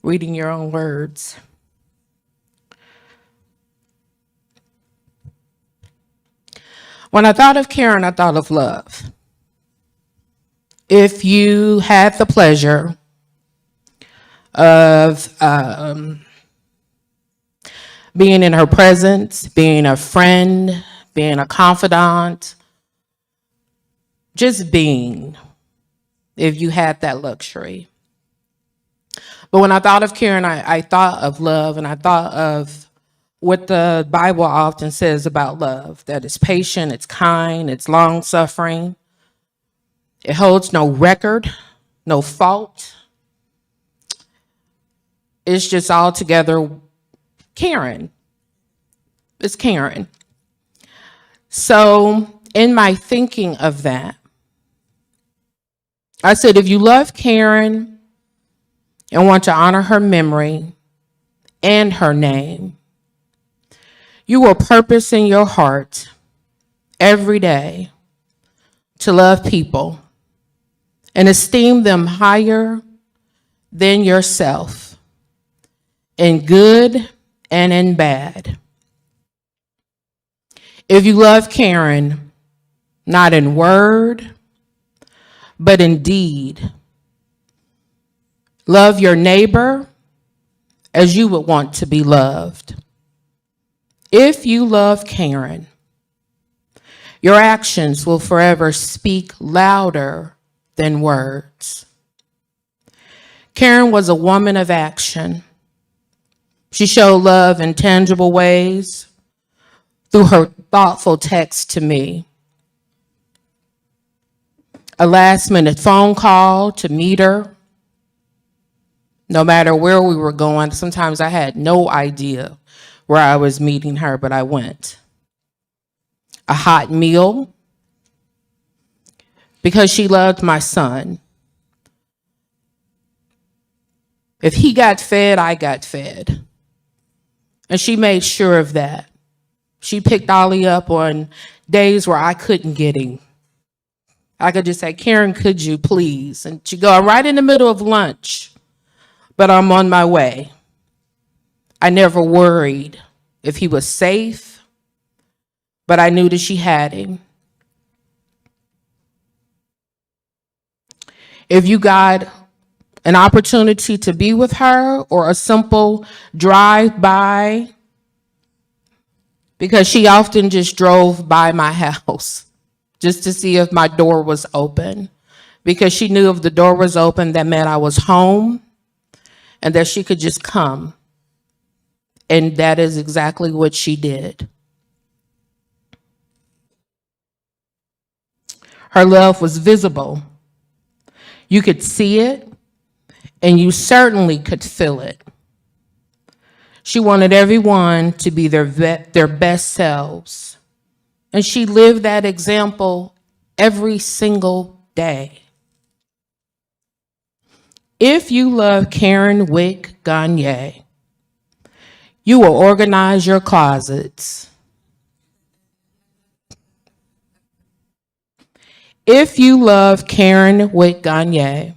Speaker 11: reading your own words? When I thought of Karen, I thought of love. If you had the pleasure of being in her presence, being a friend, being a confidant, just being, if you had that luxury. But when I thought of Karen, I thought of love, and I thought of what the Bible often says about love, that it's patient, it's kind, it's long-suffering. It holds no record, no fault. It's just altogether Karen. It's Karen. So in my thinking of that, I said, if you love Karen and want to honor her memory and her name, you will purpose in your heart every day to love people and esteem them higher than yourself, in good and in bad. If you love Karen, not in word, but in deed, love your neighbor as you would want to be loved. If you love Karen, your actions will forever speak louder than words. Karen was a woman of action. She showed love in tangible ways through her thoughtful text to me. A last-minute phone call to meet her, no matter where we were going. Sometimes I had no idea where I was meeting her, but I went. A hot meal, because she loved my son. If he got fed, I got fed. And she made sure of that. She picked Ollie up on days where I couldn't get him. I could just say, Karen, could you please? And she'd go right in the middle of lunch, but I'm on my way. I never worried if he was safe, but I knew that she had him. If you got an opportunity to be with her or a simple drive-by, because she often just drove by my house just to see if my door was open, because she knew if the door was open, that meant I was home and that she could just come. And that is exactly what she did. Her love was visible. You could see it, and you certainly could feel it. She wanted everyone to be their best selves, and she lived that example every single day. If you love Karen Wick Gagne, you will organize your closets. If you love Karen Wick Gagne,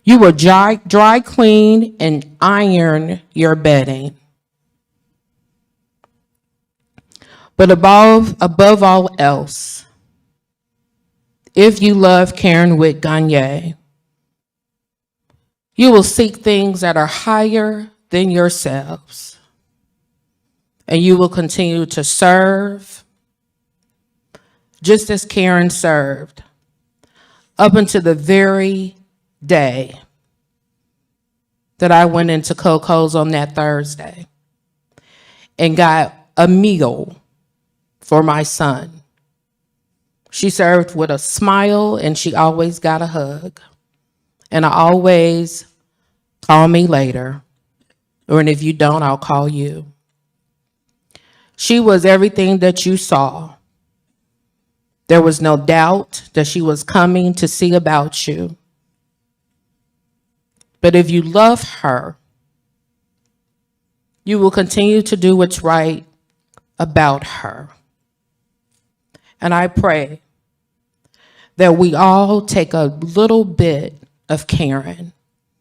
Speaker 11: you will dry clean and iron your bedding. But above all else, if you love Karen Witt Gagne, you will seek things that are higher than yourselves, and you will continue to serve just as Karen served up until the very day that I went into Coco's on that Thursday and got a meal for my son. She served with a smile and she always got a hug. And I always call me later, or and if you don't, I'll call you. She was everything that you saw. There was no doubt that she was coming to see about you. But if you love her, you will continue to do what's right about her. And I pray that we all take a little bit of Karen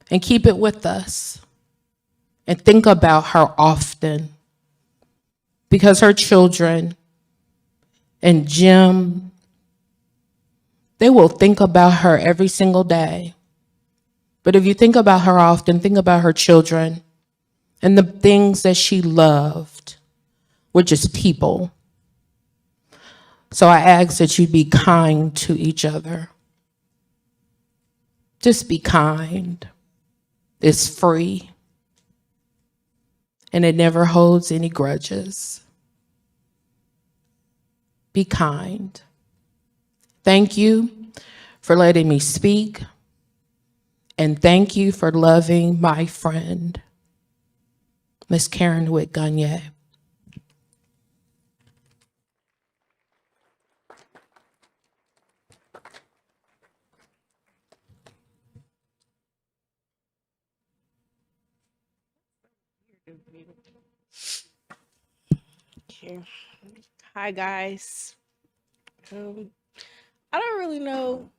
Speaker 11: and keep it with us and think about her often, because her children and Jim, they will think about her every single day. But if you think about her often, think about her children and the things that she loved, which is people. So I ask that you be kind to each other. Just be kind. It's free. And it never holds any grudges. Be kind. Thank you for letting me speak. And thank you for loving my friend, Miss Karen Witt Gagne.
Speaker 12: Okay. Hi guys. I don't really know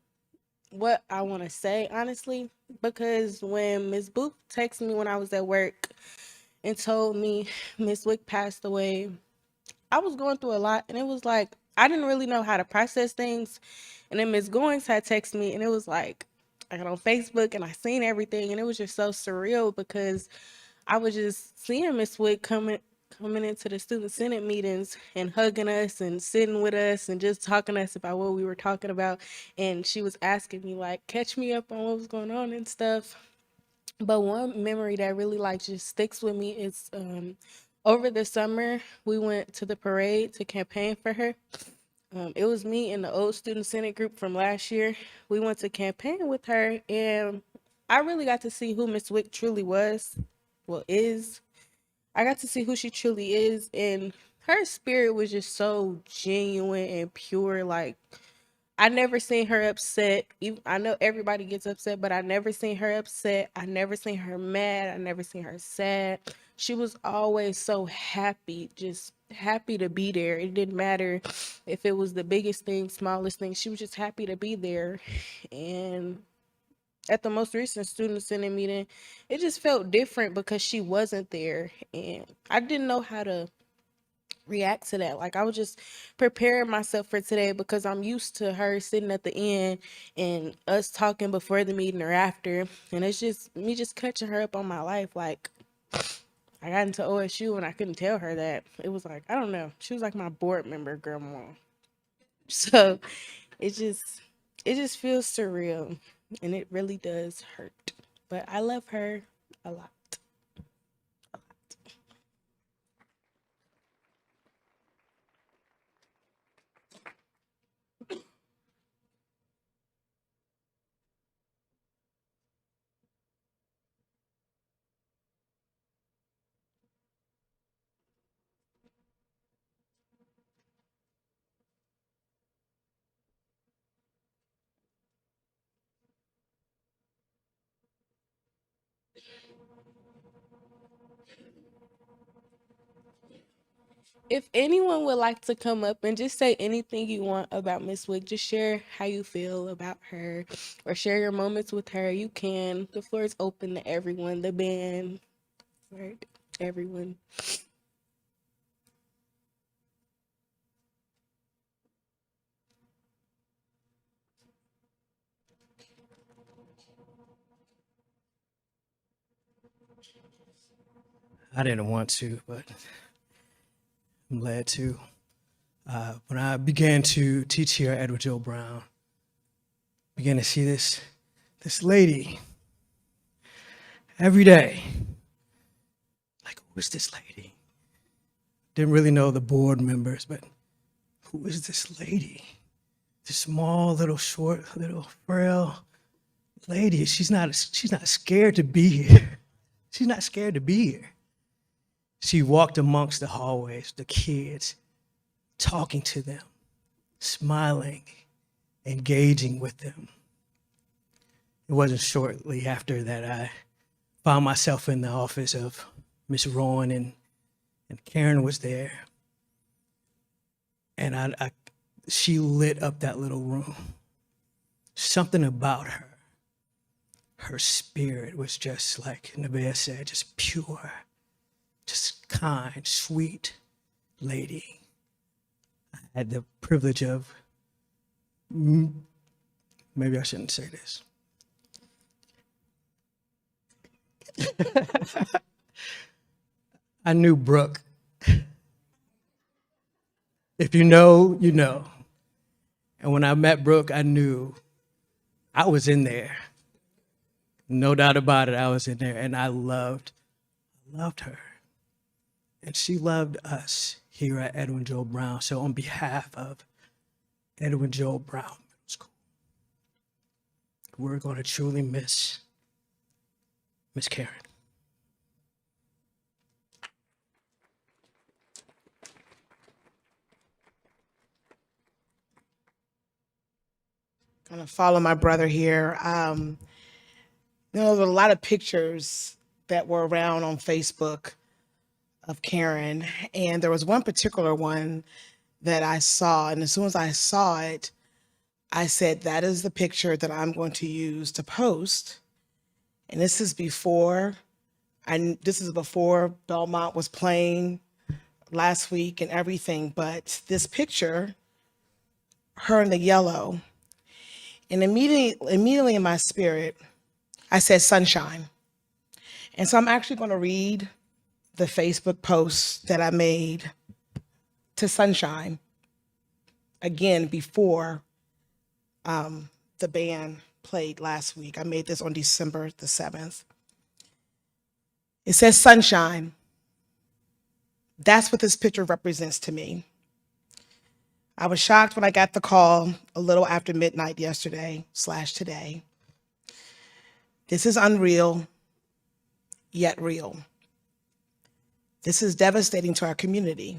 Speaker 12: what I want to say, honestly, because when Miss Booth texted me when I was at work and told me Miss Wick passed away, I was going through a lot, and it was like I didn't really know how to process things. And then Miss Goings had texted me, and it was like I got on Facebook and I seen everything, and it was just so surreal because I was just seeing Miss Wick coming into the student senate meetings and hugging us and sitting with us and just talking to us about what we were talking about. And she was asking me like, catch me up on what was going on and stuff. But one memory that really like just sticks with me is over the summer we went to the parade to campaign for her. It was me and the old student senate group from last year. We went to campaign with her, and I really got to see who Miss Wick truly was, is. I got to see who she truly is, and her spirit was just so genuine and pure. Like, I never seen her upset. I know everybody gets upset, but I never seen her upset. I never seen her mad. I never seen her sad. She was always so happy, just happy to be there. It didn't matter if it was the biggest thing, smallest thing. She was just happy to be there. And at the most recent student senate meeting, it just felt different because she wasn't there, and I didn't know how to react to that. Like, I was just preparing myself for today because I'm used to her sitting at the end and us talking before the meeting or after, and it's just me just catching her up on my life. Like, I got into OSU and I couldn't tell her that. It was like, I don't know, she was like my board member grandma. So it just feels surreal, and it really does hurt. But I love her a lot. If anyone would like to come up and just say anything you want about Miss Wick, just share how you feel about her or share your moments with her, you can. The floor is open to everyone, the band, right? Everyone.
Speaker 13: I didn't want to, but I'm glad to. When I began to teach here at Edward Joe Brown, began to see this lady every day. Like, who is this lady? Didn't really know the board members, but who is this lady? This small, little, short, little, frail lady. She's not scared to be here. She's not scared to be here. She walked amongst the hallways, the kids, talking to them, smiling, engaging with them. It wasn't shortly after that I found myself in the office of Miss Rowan, and Karen was there. And she lit up that little room. Something about her spirit was just like Nevaeh said, just pure, just kind, sweet lady. I had the privilege of, maybe I shouldn't say this. I knew Brooke. If you know, you know. And when I met Brooke, I knew I was in there. No doubt about it, I was in there, and I loved her. And she loved us here at Edwin Joel Brown. So on behalf of Edwin Joel Brown Middle School, we're going to truly miss Miss Karen.
Speaker 14: Gonna follow my brother here. There was a lot of pictures that were around on Facebook of Karen, and there was one particular one that I saw, and as soon as I saw it, I said, that is the picture that I'm going to use to post. And this is before Belmont was playing last week and everything, but this picture, her in the yellow, and immediately in my spirit, I said sunshine. And so I'm actually going to read the Facebook post that I made to Sunshine, again, before the band played last week. I made this on December the 7th. It says, sunshine. That's what this picture represents to me. I was shocked when I got the call a little after midnight yesterday/today. This is unreal, yet real. This is devastating to our community,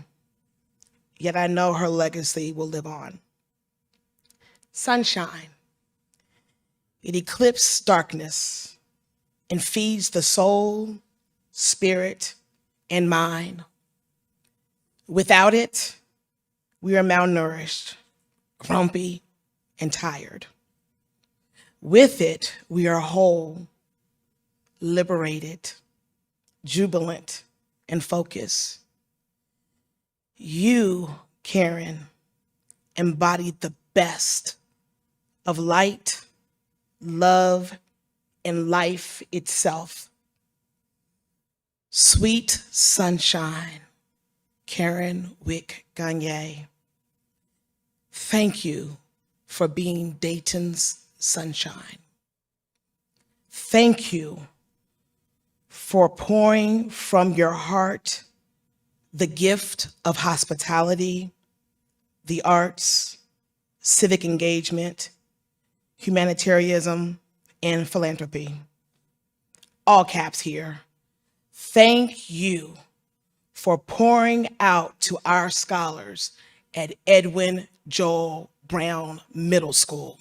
Speaker 14: yet I know her legacy will live on. Sunshine. It eclipses darkness and feeds the soul, spirit, and mind. Without it, we are malnourished, grumpy, and tired. With it, we are whole, liberated, jubilant, and focused. You, Karen, embodied the best of light, love, and life itself. Sweet sunshine, Karen Wick Gagne. Thank you for being Dayton's sunshine. Thank you for pouring from your heart the gift of hospitality, the arts, civic engagement, humanitarianism, and philanthropy. All caps here. Thank you for pouring out to our scholars at Edwin Joel Brown Middle School.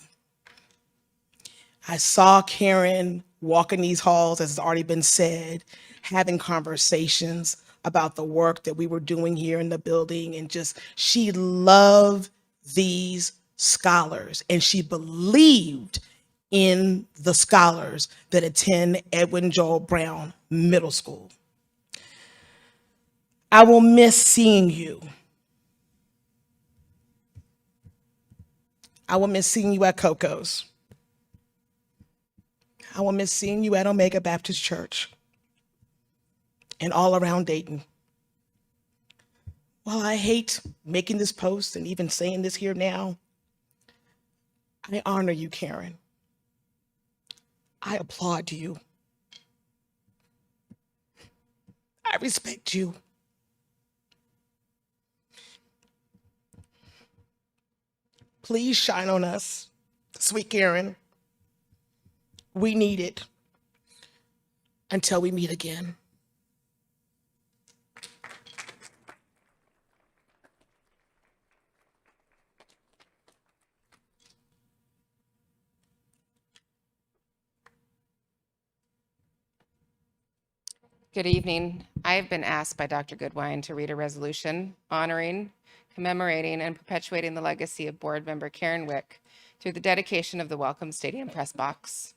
Speaker 14: I saw Karen walking these halls, as has already been said, having conversations about the work that we were doing here in the building, and just, she loved these scholars, and she believed in the scholars that attend Edwin Joel Brown Middle School. I will miss seeing you. I will miss seeing you at Coco's. I will miss seeing you at Omega Baptist Church. and all around Dayton. While I hate making this post and even saying this here now, I honor you, Karen. I applaud you. I respect you. Please shine on us, sweet Karen. We need it. Until we meet again.
Speaker 9: Good evening. I have been asked by Dr. Goodwine to read a resolution honoring, commemorating, and perpetuating the legacy of board member Karen Wick through the dedication of the Welcome Stadium press box.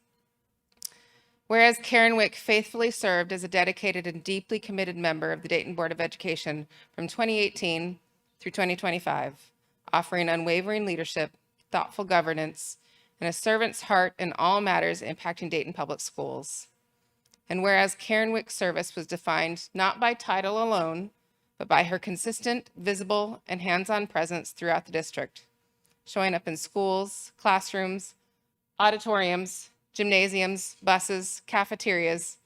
Speaker 9: Whereas Karen Wick faithfully served as a dedicated and deeply committed member of the Dayton Board of Education from 2018 through 2025, offering unwavering leadership, thoughtful governance, and a servant's heart in all matters impacting Dayton Public Schools. And whereas Karen Wick's service was defined not by title alone, but by her consistent, visible, and hands-on presence throughout the district, showing up in schools, classrooms, auditoriums, gymnasiums, buses, cafeterias,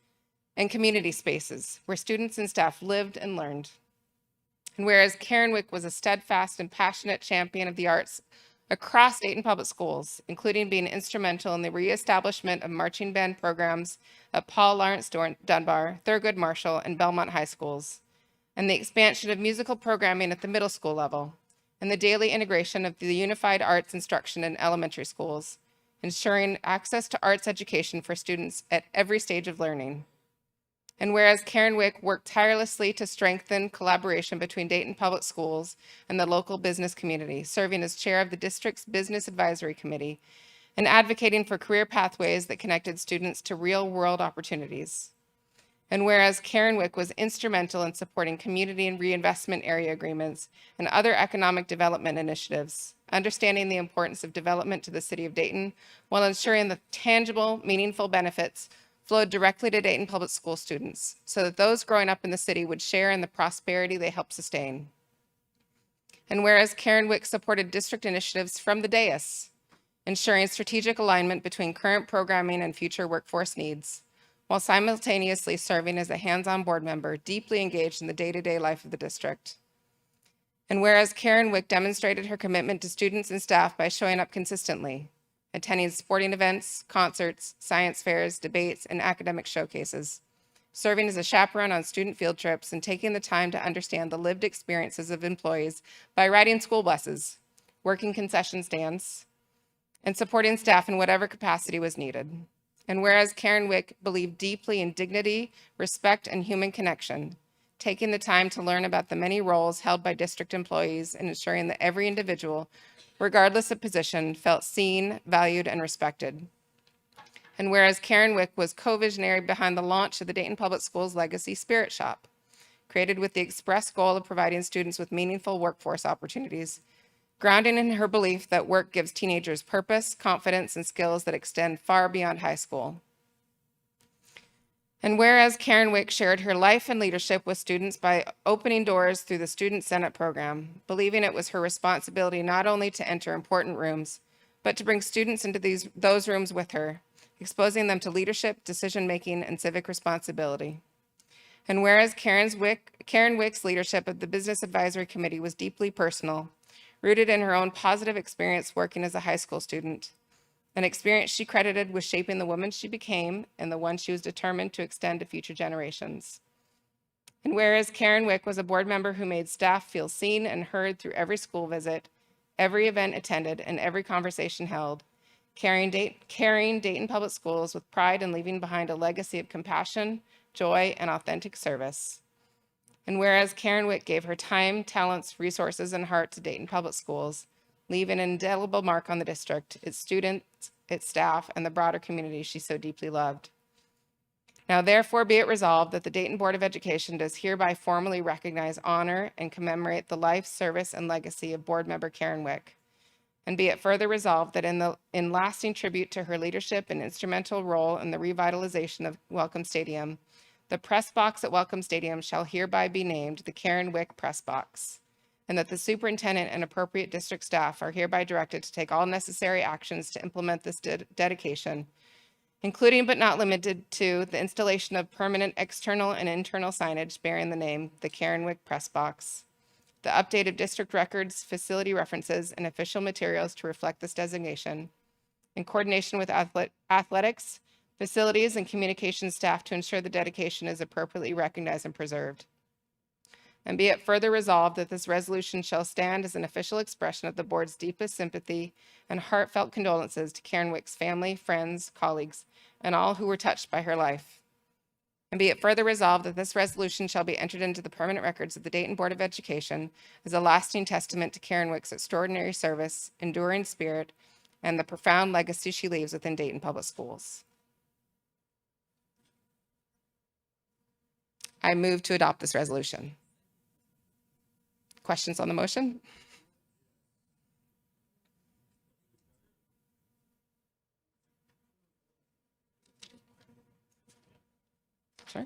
Speaker 9: and community spaces where students and staff lived and learned. And whereas Karen Wick was a steadfast and passionate champion of the arts across Dayton Public Schools, including being instrumental in the reestablishment of marching band programs at Paul Lawrence Dunbar, Thurgood Marshall, and Belmont High Schools, and the expansion of musical programming at the middle school level, and the daily integration of the unified arts instruction in elementary schools, ensuring access to arts education for students at every stage of learning. And whereas Karen Wick worked tirelessly to strengthen collaboration between Dayton Public Schools and the local business community, serving as chair of the district's Business Advisory Committee and advocating for career pathways that connected students to real-world opportunities. And whereas Karen Wick was instrumental in supporting community and reinvestment area agreements and other economic development initiatives, understanding the importance of development to the city of Dayton while ensuring the tangible, meaningful benefits flowed directly to Dayton Public School students so that those growing up in the city would share in the prosperity they helped sustain. And whereas Karen Wick supported district initiatives from the dais, ensuring strategic alignment between current programming and future workforce needs, while simultaneously serving as a hands-on board member deeply engaged in the day-to-day life of the district. And whereas Karen Wick demonstrated her commitment to students and staff by showing up consistently, attending sporting events, concerts, science fairs, debates, and academic showcases, serving as a chaperone on student field trips, and taking the time to understand the lived experiences of employees by riding school buses, working concession stands, and supporting staff in whatever capacity was needed. And whereas Karen Wick believed deeply in dignity, respect, and human connection, taking the time to learn about the many roles held by district employees and ensuring that every individual, regardless of position, felt seen, valued, and respected. And whereas Karen Wick was co-visionary behind the launch of the Dayton Public Schools Legacy Spirit Shop, created with the express goal of providing students with meaningful workforce opportunities, grounding in her belief that work gives teenagers purpose, confidence, and skills that extend far beyond high school. And whereas Karen Wick shared her life and leadership with students by opening doors through the Student Senate program, believing it was her responsibility not only to enter important rooms, but to bring students into those rooms with her, exposing them to leadership, decision-making, and civic responsibility. And whereas Karen Wick's leadership of the Business Advisory Committee was deeply personal, rooted in her own positive experience working as a high school student, an experience she credited with shaping the woman she became and the one she was determined to extend to future generations. And whereas Karen Wick was a board member who made staff feel seen and heard through every school visit, every event attended, and every conversation held, carrying Dayton Public Schools with pride and leaving behind a legacy of compassion, joy, and authentic service. And whereas Karen Wick gave her time, talents, resources, and heart to Dayton Public Schools, leaving an indelible mark on the district, its students, its staff, and the broader community she so deeply loved. Now, therefore, be it resolved that the Dayton Board of Education does hereby formally recognize, honor, and commemorate the life, service, and legacy of board member Karen Wick. And be it further resolved that in lasting tribute to her leadership and instrumental role in the revitalization of Welcome Stadium, The press box at Welcome Stadium shall hereby be named the Karen Wick Press Box, and that the superintendent and appropriate district staff are hereby directed to take all necessary actions to implement this dedication, including but not limited to the installation of permanent external and internal signage bearing the name, the Karen Wick Press Box, the update of district records, facility references, and official materials to reflect this designation, in coordination with athletics, facilities, and communications staff to ensure the dedication is appropriately recognized and preserved. And be it further resolved that this resolution shall stand as an official expression of the board's deepest sympathy and heartfelt condolences to Karen Wick's family, friends, colleagues, and all who were touched by her life. And be it further resolved that this resolution shall be entered into the permanent records of the Dayton Board of Education as a lasting testament to Karen Wick's extraordinary service, enduring spirit, and the profound legacy she leaves within Dayton Public Schools. I move to adopt this resolution. Questions on the motion? Sure.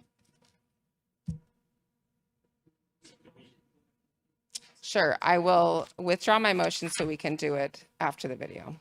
Speaker 9: Sure, I will withdraw my motion so we can do it after the video.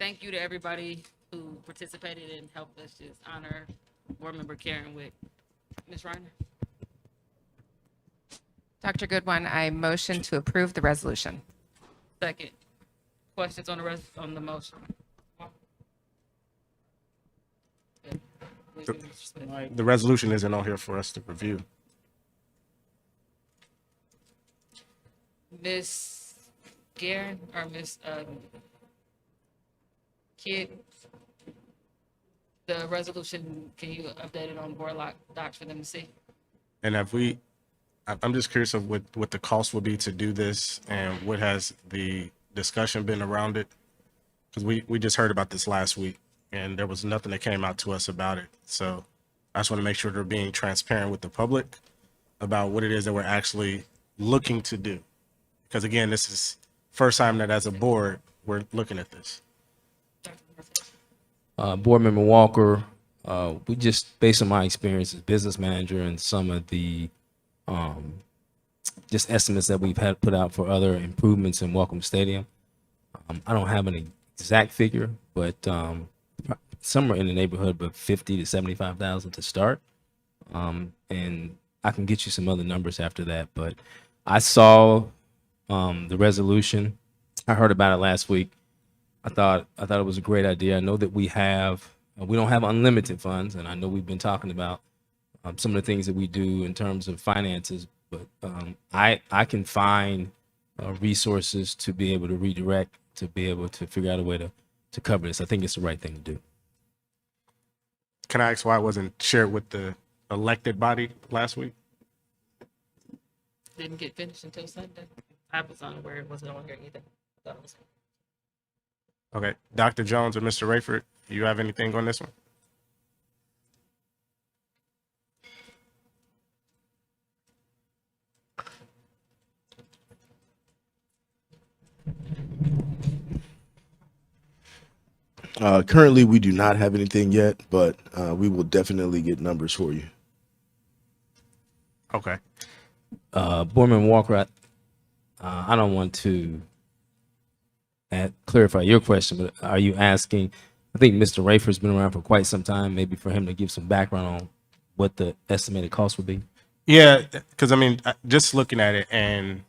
Speaker 4: Thank you to everybody who participated and helped us just honor Board Member Karen Wick. Ms. Reiner?
Speaker 9: Dr. Goodwin, I motion to approve the resolution.
Speaker 4: Second. Questions on on the motion?
Speaker 5: The resolution isn't on here for us to review.
Speaker 4: Ms. Guerin or Ms. Kidd? The resolution, can you update it on board docs for them to see?
Speaker 5: And I'm just curious of what the cost would be to do this and what has the discussion been around it? Because we just heard about this last week and there was nothing that came out to us about it. So I just want to make sure they're being transparent with the public about what it is that we're actually looking to do. Because again, this is first time that as a board, we're looking at this.
Speaker 2: Board Member Walker, we just, based on my experience as business manager and some of the just estimates that we've had put out for other improvements in Welcome Stadium, I don't have an exact figure, but somewhere in the neighborhood of 50 to 75,000 to start. And I can get you some other numbers after that, but I saw the resolution. I heard about it last week. I thought it was a great idea. I know that we don't have unlimited funds, and I know we've been talking about some of the things that we do in terms of finances, but I can find resources to be able to redirect, to be able to figure out a way to cover this. I think it's the right thing to do.
Speaker 5: Can I ask why it wasn't shared with the elected body last week?
Speaker 4: Didn't get finished until Sunday. I was unaware it wasn't on here either. Thought it was.
Speaker 5: Okay, Dr. Jones or Mr. Rayford, do you have anything on this one?
Speaker 8: Currently, we do not have anything yet, but we will definitely get numbers for you.
Speaker 5: Okay.
Speaker 2: Board Member Walker, I don't want to clarify your question, but are you asking, I think Mr. Rayford's been around for quite some time, maybe for him to give some background on what the estimated cost would be?
Speaker 5: Yeah, because I mean, just looking at it, and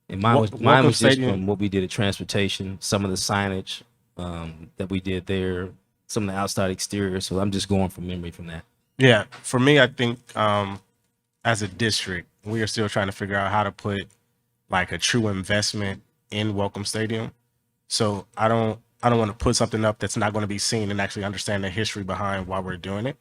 Speaker 2: mine was just from what we did at transportation, some of the signage that we did there, some of the outside exterior. So I'm just going from memory from that.
Speaker 5: Yeah, for me, I think as a district, we are still trying to figure out how to put like a true investment in Welcome Stadium. So I don't want to put something up that's not going to be seen and actually understand the history behind why we're doing it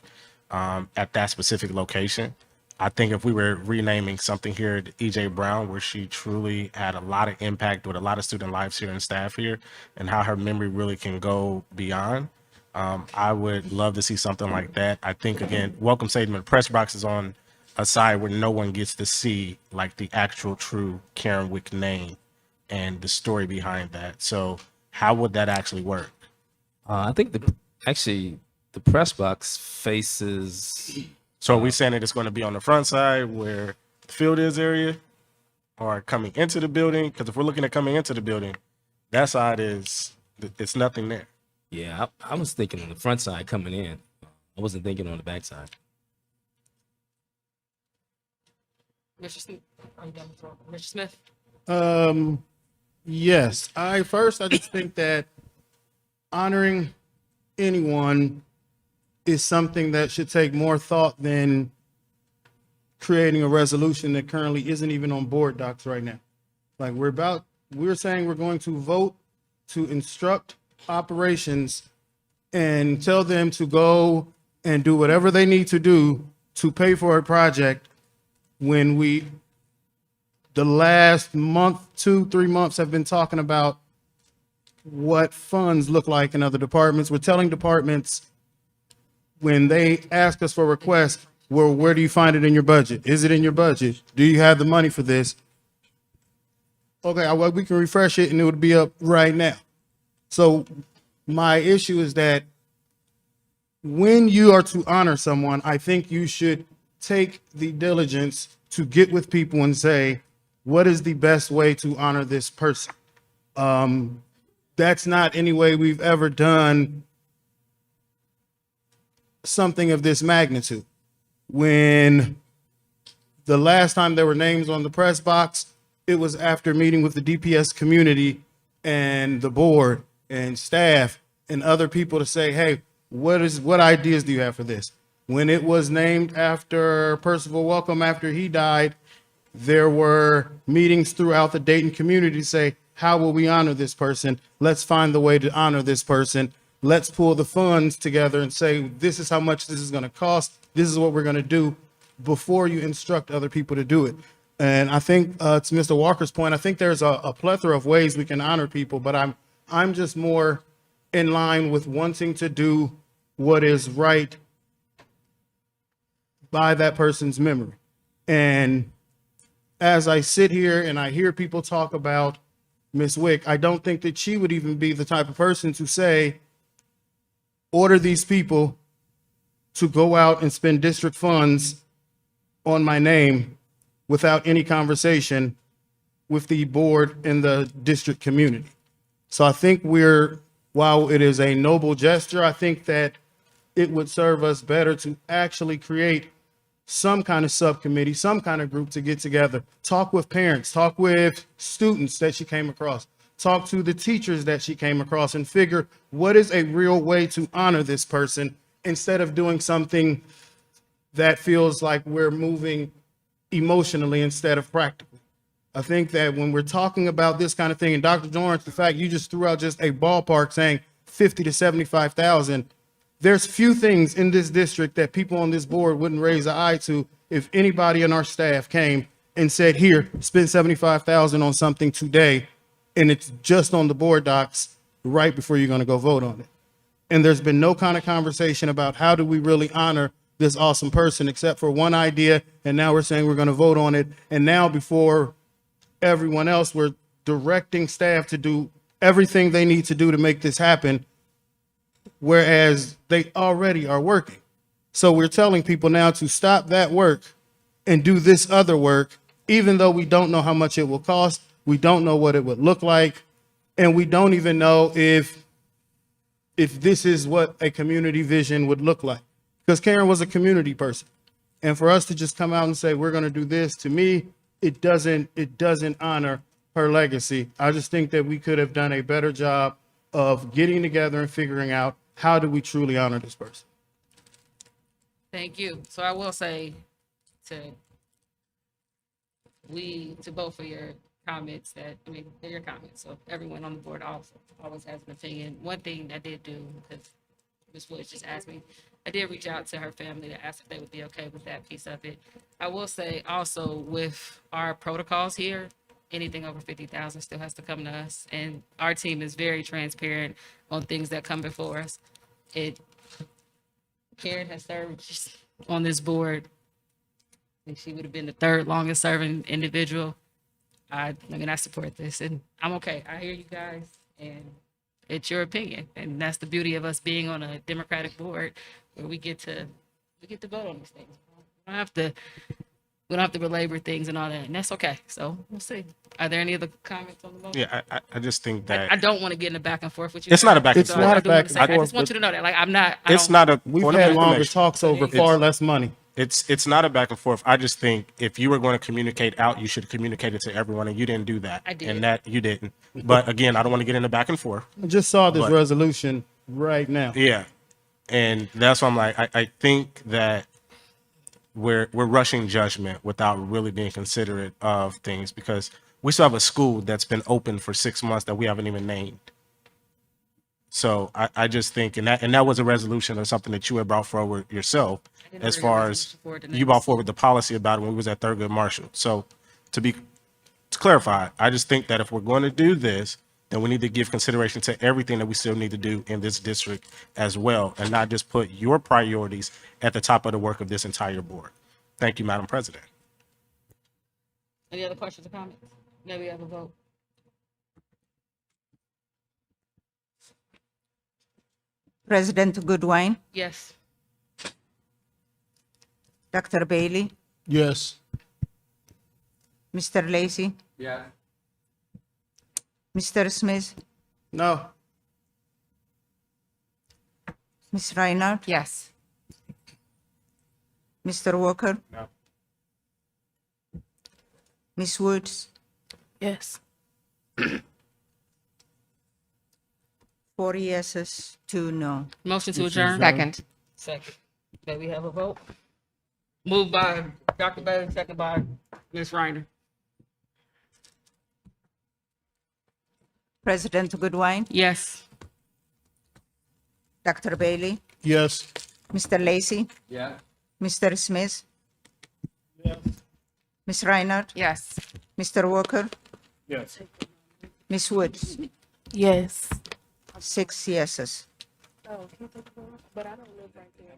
Speaker 5: at that specific location. I think if we were renaming something here at EJ Brown, where she truly had a lot of impact with a lot of student lives here and staff here, and how her memory really can go beyond, I would love to see something like that. I think, again, Welcome Stadium and press box is on a side where no one gets to see like the actual true Karen Wick name and the story behind that. So how would that actually work?
Speaker 2: I think the press box faces.
Speaker 5: So are we saying that it's going to be on the front side where the field is area, or coming into the building? Because if we're looking at coming into the building, that side it's nothing there.
Speaker 2: Yeah, I was thinking on the front side coming in. I wasn't thinking on the back side.
Speaker 4: Mr. Smith, are you done with Mr. Smith?
Speaker 1: Yes. I just think that honoring anyone is something that should take more thought than creating a resolution that currently isn't even on board docs right now. Like we're saying we're going to vote to instruct operations and tell them to go and do whatever they need to do to pay for a project when the last month, 2-3 months have been talking about what funds look like in other departments. We're telling departments when they ask us for requests, well, where do you find it in your budget? Is it in your budget? Do you have the money for this? Okay, well, we can refresh it and it would be up right now. So my issue is that when you are to honor someone, I think you should take the diligence to get with people and say, what is the best way to honor this person? That's not any way we've ever done something of this magnitude. When the last time there were names on the press box, it was after meeting with the DPS community and the board and staff and other people to say, hey, what ideas do you have for this? When it was named after Percival Welcome after he died, there were meetings throughout the Dayton community to say, how will we honor this person? Let's find the way to honor this person. Let's pull the funds together and say, this is how much this is going to cost. This is what we're going to do before you instruct other people to do it. And I think to Mr. Walker's point, I think there's a plethora of ways we can honor people, but I'm just more in line with wanting to do what is right by that person's memory. And as I sit here and I hear people talk about Ms. Wick, I don't think that she would even be the type of person to say, order these people to go out and spend district funds on my name without any conversation with the board and the district community. So I think while it is a noble gesture, I think that it would serve us better to actually create some kind of subcommittee, some kind of group to get together, talk with parents, talk with students that she came across, talk to the teachers that she came across, and figure what is a real way to honor this person instead of doing something that feels like we're moving emotionally instead of practically. I think that when we're talking about this kind of thing, and Dr. Lawrence, the fact you just threw out just a ballpark saying 50 to 75,000, there's few things in this district that people on this board wouldn't raise an eye to if anybody in our staff came and said, here, spend 75,000 on something today, and it's just on the board docs right before you're going to go vote on it. And there's been no kind of conversation about how do we really honor this awesome person except for one idea, and now we're saying we're going to vote on it. And now before everyone else, we're directing staff to do everything they need to do to make this happen, whereas they already are working. So we're telling people now to stop that work and do this other work, even though we don't know how much it will cost. We don't know what it would look like. And we don't even know if this is what a community vision would look like. Because Karen was a community person. And for us to just come out and say, we're going to do this, to me, it doesn't honor her legacy. I just think that we could have done a better job of getting together and figuring out how do we truly honor this person.
Speaker 4: Thank you. So I will say to both of your comments they're your comments. So everyone on the board also always has an opinion. One thing I did do, because Ms. Woods just asked me, I did reach out to her family to ask if they would be okay with that piece of it. I will say also with our protocols here, anything over 50,000 still has to come to us. And our team is very transparent on things that come before us. Karen has served on this board. I think she would have been the third longest serving individual. I support this and I'm okay. I hear you guys and it's your opinion. And that's the beauty of us being on a Democratic board where we get to vote on these things. We don't have to belabor things and all that, and that's okay. So we'll see. Are there any other comments on the motion?
Speaker 5: Yeah, I just think that
Speaker 4: I don't want to get in a back and forth with you.
Speaker 5: It's not a back and
Speaker 4: So
Speaker 5: forth.
Speaker 4: I
Speaker 1: It's
Speaker 4: do
Speaker 1: not a
Speaker 4: want to
Speaker 1: back and
Speaker 4: say- I just
Speaker 1: forth,
Speaker 4: want you to know that. Like
Speaker 5: it's not a.
Speaker 1: We've
Speaker 5: point of
Speaker 1: had longer
Speaker 5: information.
Speaker 1: talks over far less money.
Speaker 5: It's not a back and forth. I just think if you were going to communicate out, you should communicate it to everyone, and you didn't do that.
Speaker 4: I did.
Speaker 5: And that you didn't. But again, I don't want to get in the back and forth.
Speaker 1: I just saw this
Speaker 5: But-
Speaker 1: resolution right now.
Speaker 5: Yeah, and that's why I'm like, I think that we're rushing judgment without really being considerate of things, because we still have a school that's been open for 6 months that we haven't even named. So I just think, and that was a resolution or something that you had brought forward yourself,
Speaker 4: didn't
Speaker 5: as
Speaker 4: bring a
Speaker 5: far as
Speaker 4: resolution forward to
Speaker 5: you brought forward the policy about it when we was at Thurgood Marshall. So to clarify, I just think that if we're going to do this, then we need to give consideration to everything that we still need to do in this district as well, and not just put your priorities at the top of the work of this entire board. Thank you, Madam President.
Speaker 4: Any other questions or comments? Maybe we have a vote.
Speaker 3: President Goodwine,
Speaker 4: Yes.
Speaker 3: Dr. Bailey,
Speaker 1: Yes.
Speaker 3: Mr. Lacy,
Speaker 6: Yeah.
Speaker 3: Mr. Smith,
Speaker 1: No.
Speaker 3: Ms. Reinhardt,
Speaker 9: Yes.
Speaker 3: Mr. Walker,
Speaker 5: No.
Speaker 3: Ms. Woods,
Speaker 7: Yes.
Speaker 3: 4 yeses, 2 no.
Speaker 4: Motion to adjourn.
Speaker 9: Second.
Speaker 4: Second. May we have a vote? Moved by Dr. Bailey, second by Ms. Reiner.
Speaker 3: President Goodwine,
Speaker 4: Yes.
Speaker 3: Dr. Bailey,
Speaker 1: Yes.
Speaker 3: Mr. Lacy,
Speaker 6: Yeah.
Speaker 3: Mr. Smith, Ms. Reinhardt,
Speaker 9: Yes.
Speaker 3: Mr. Walker,
Speaker 1: Yes.
Speaker 3: Ms. Woods,
Speaker 7: Yes.
Speaker 3: 6 yeses.
Speaker 12: Oh, but I don't live right there.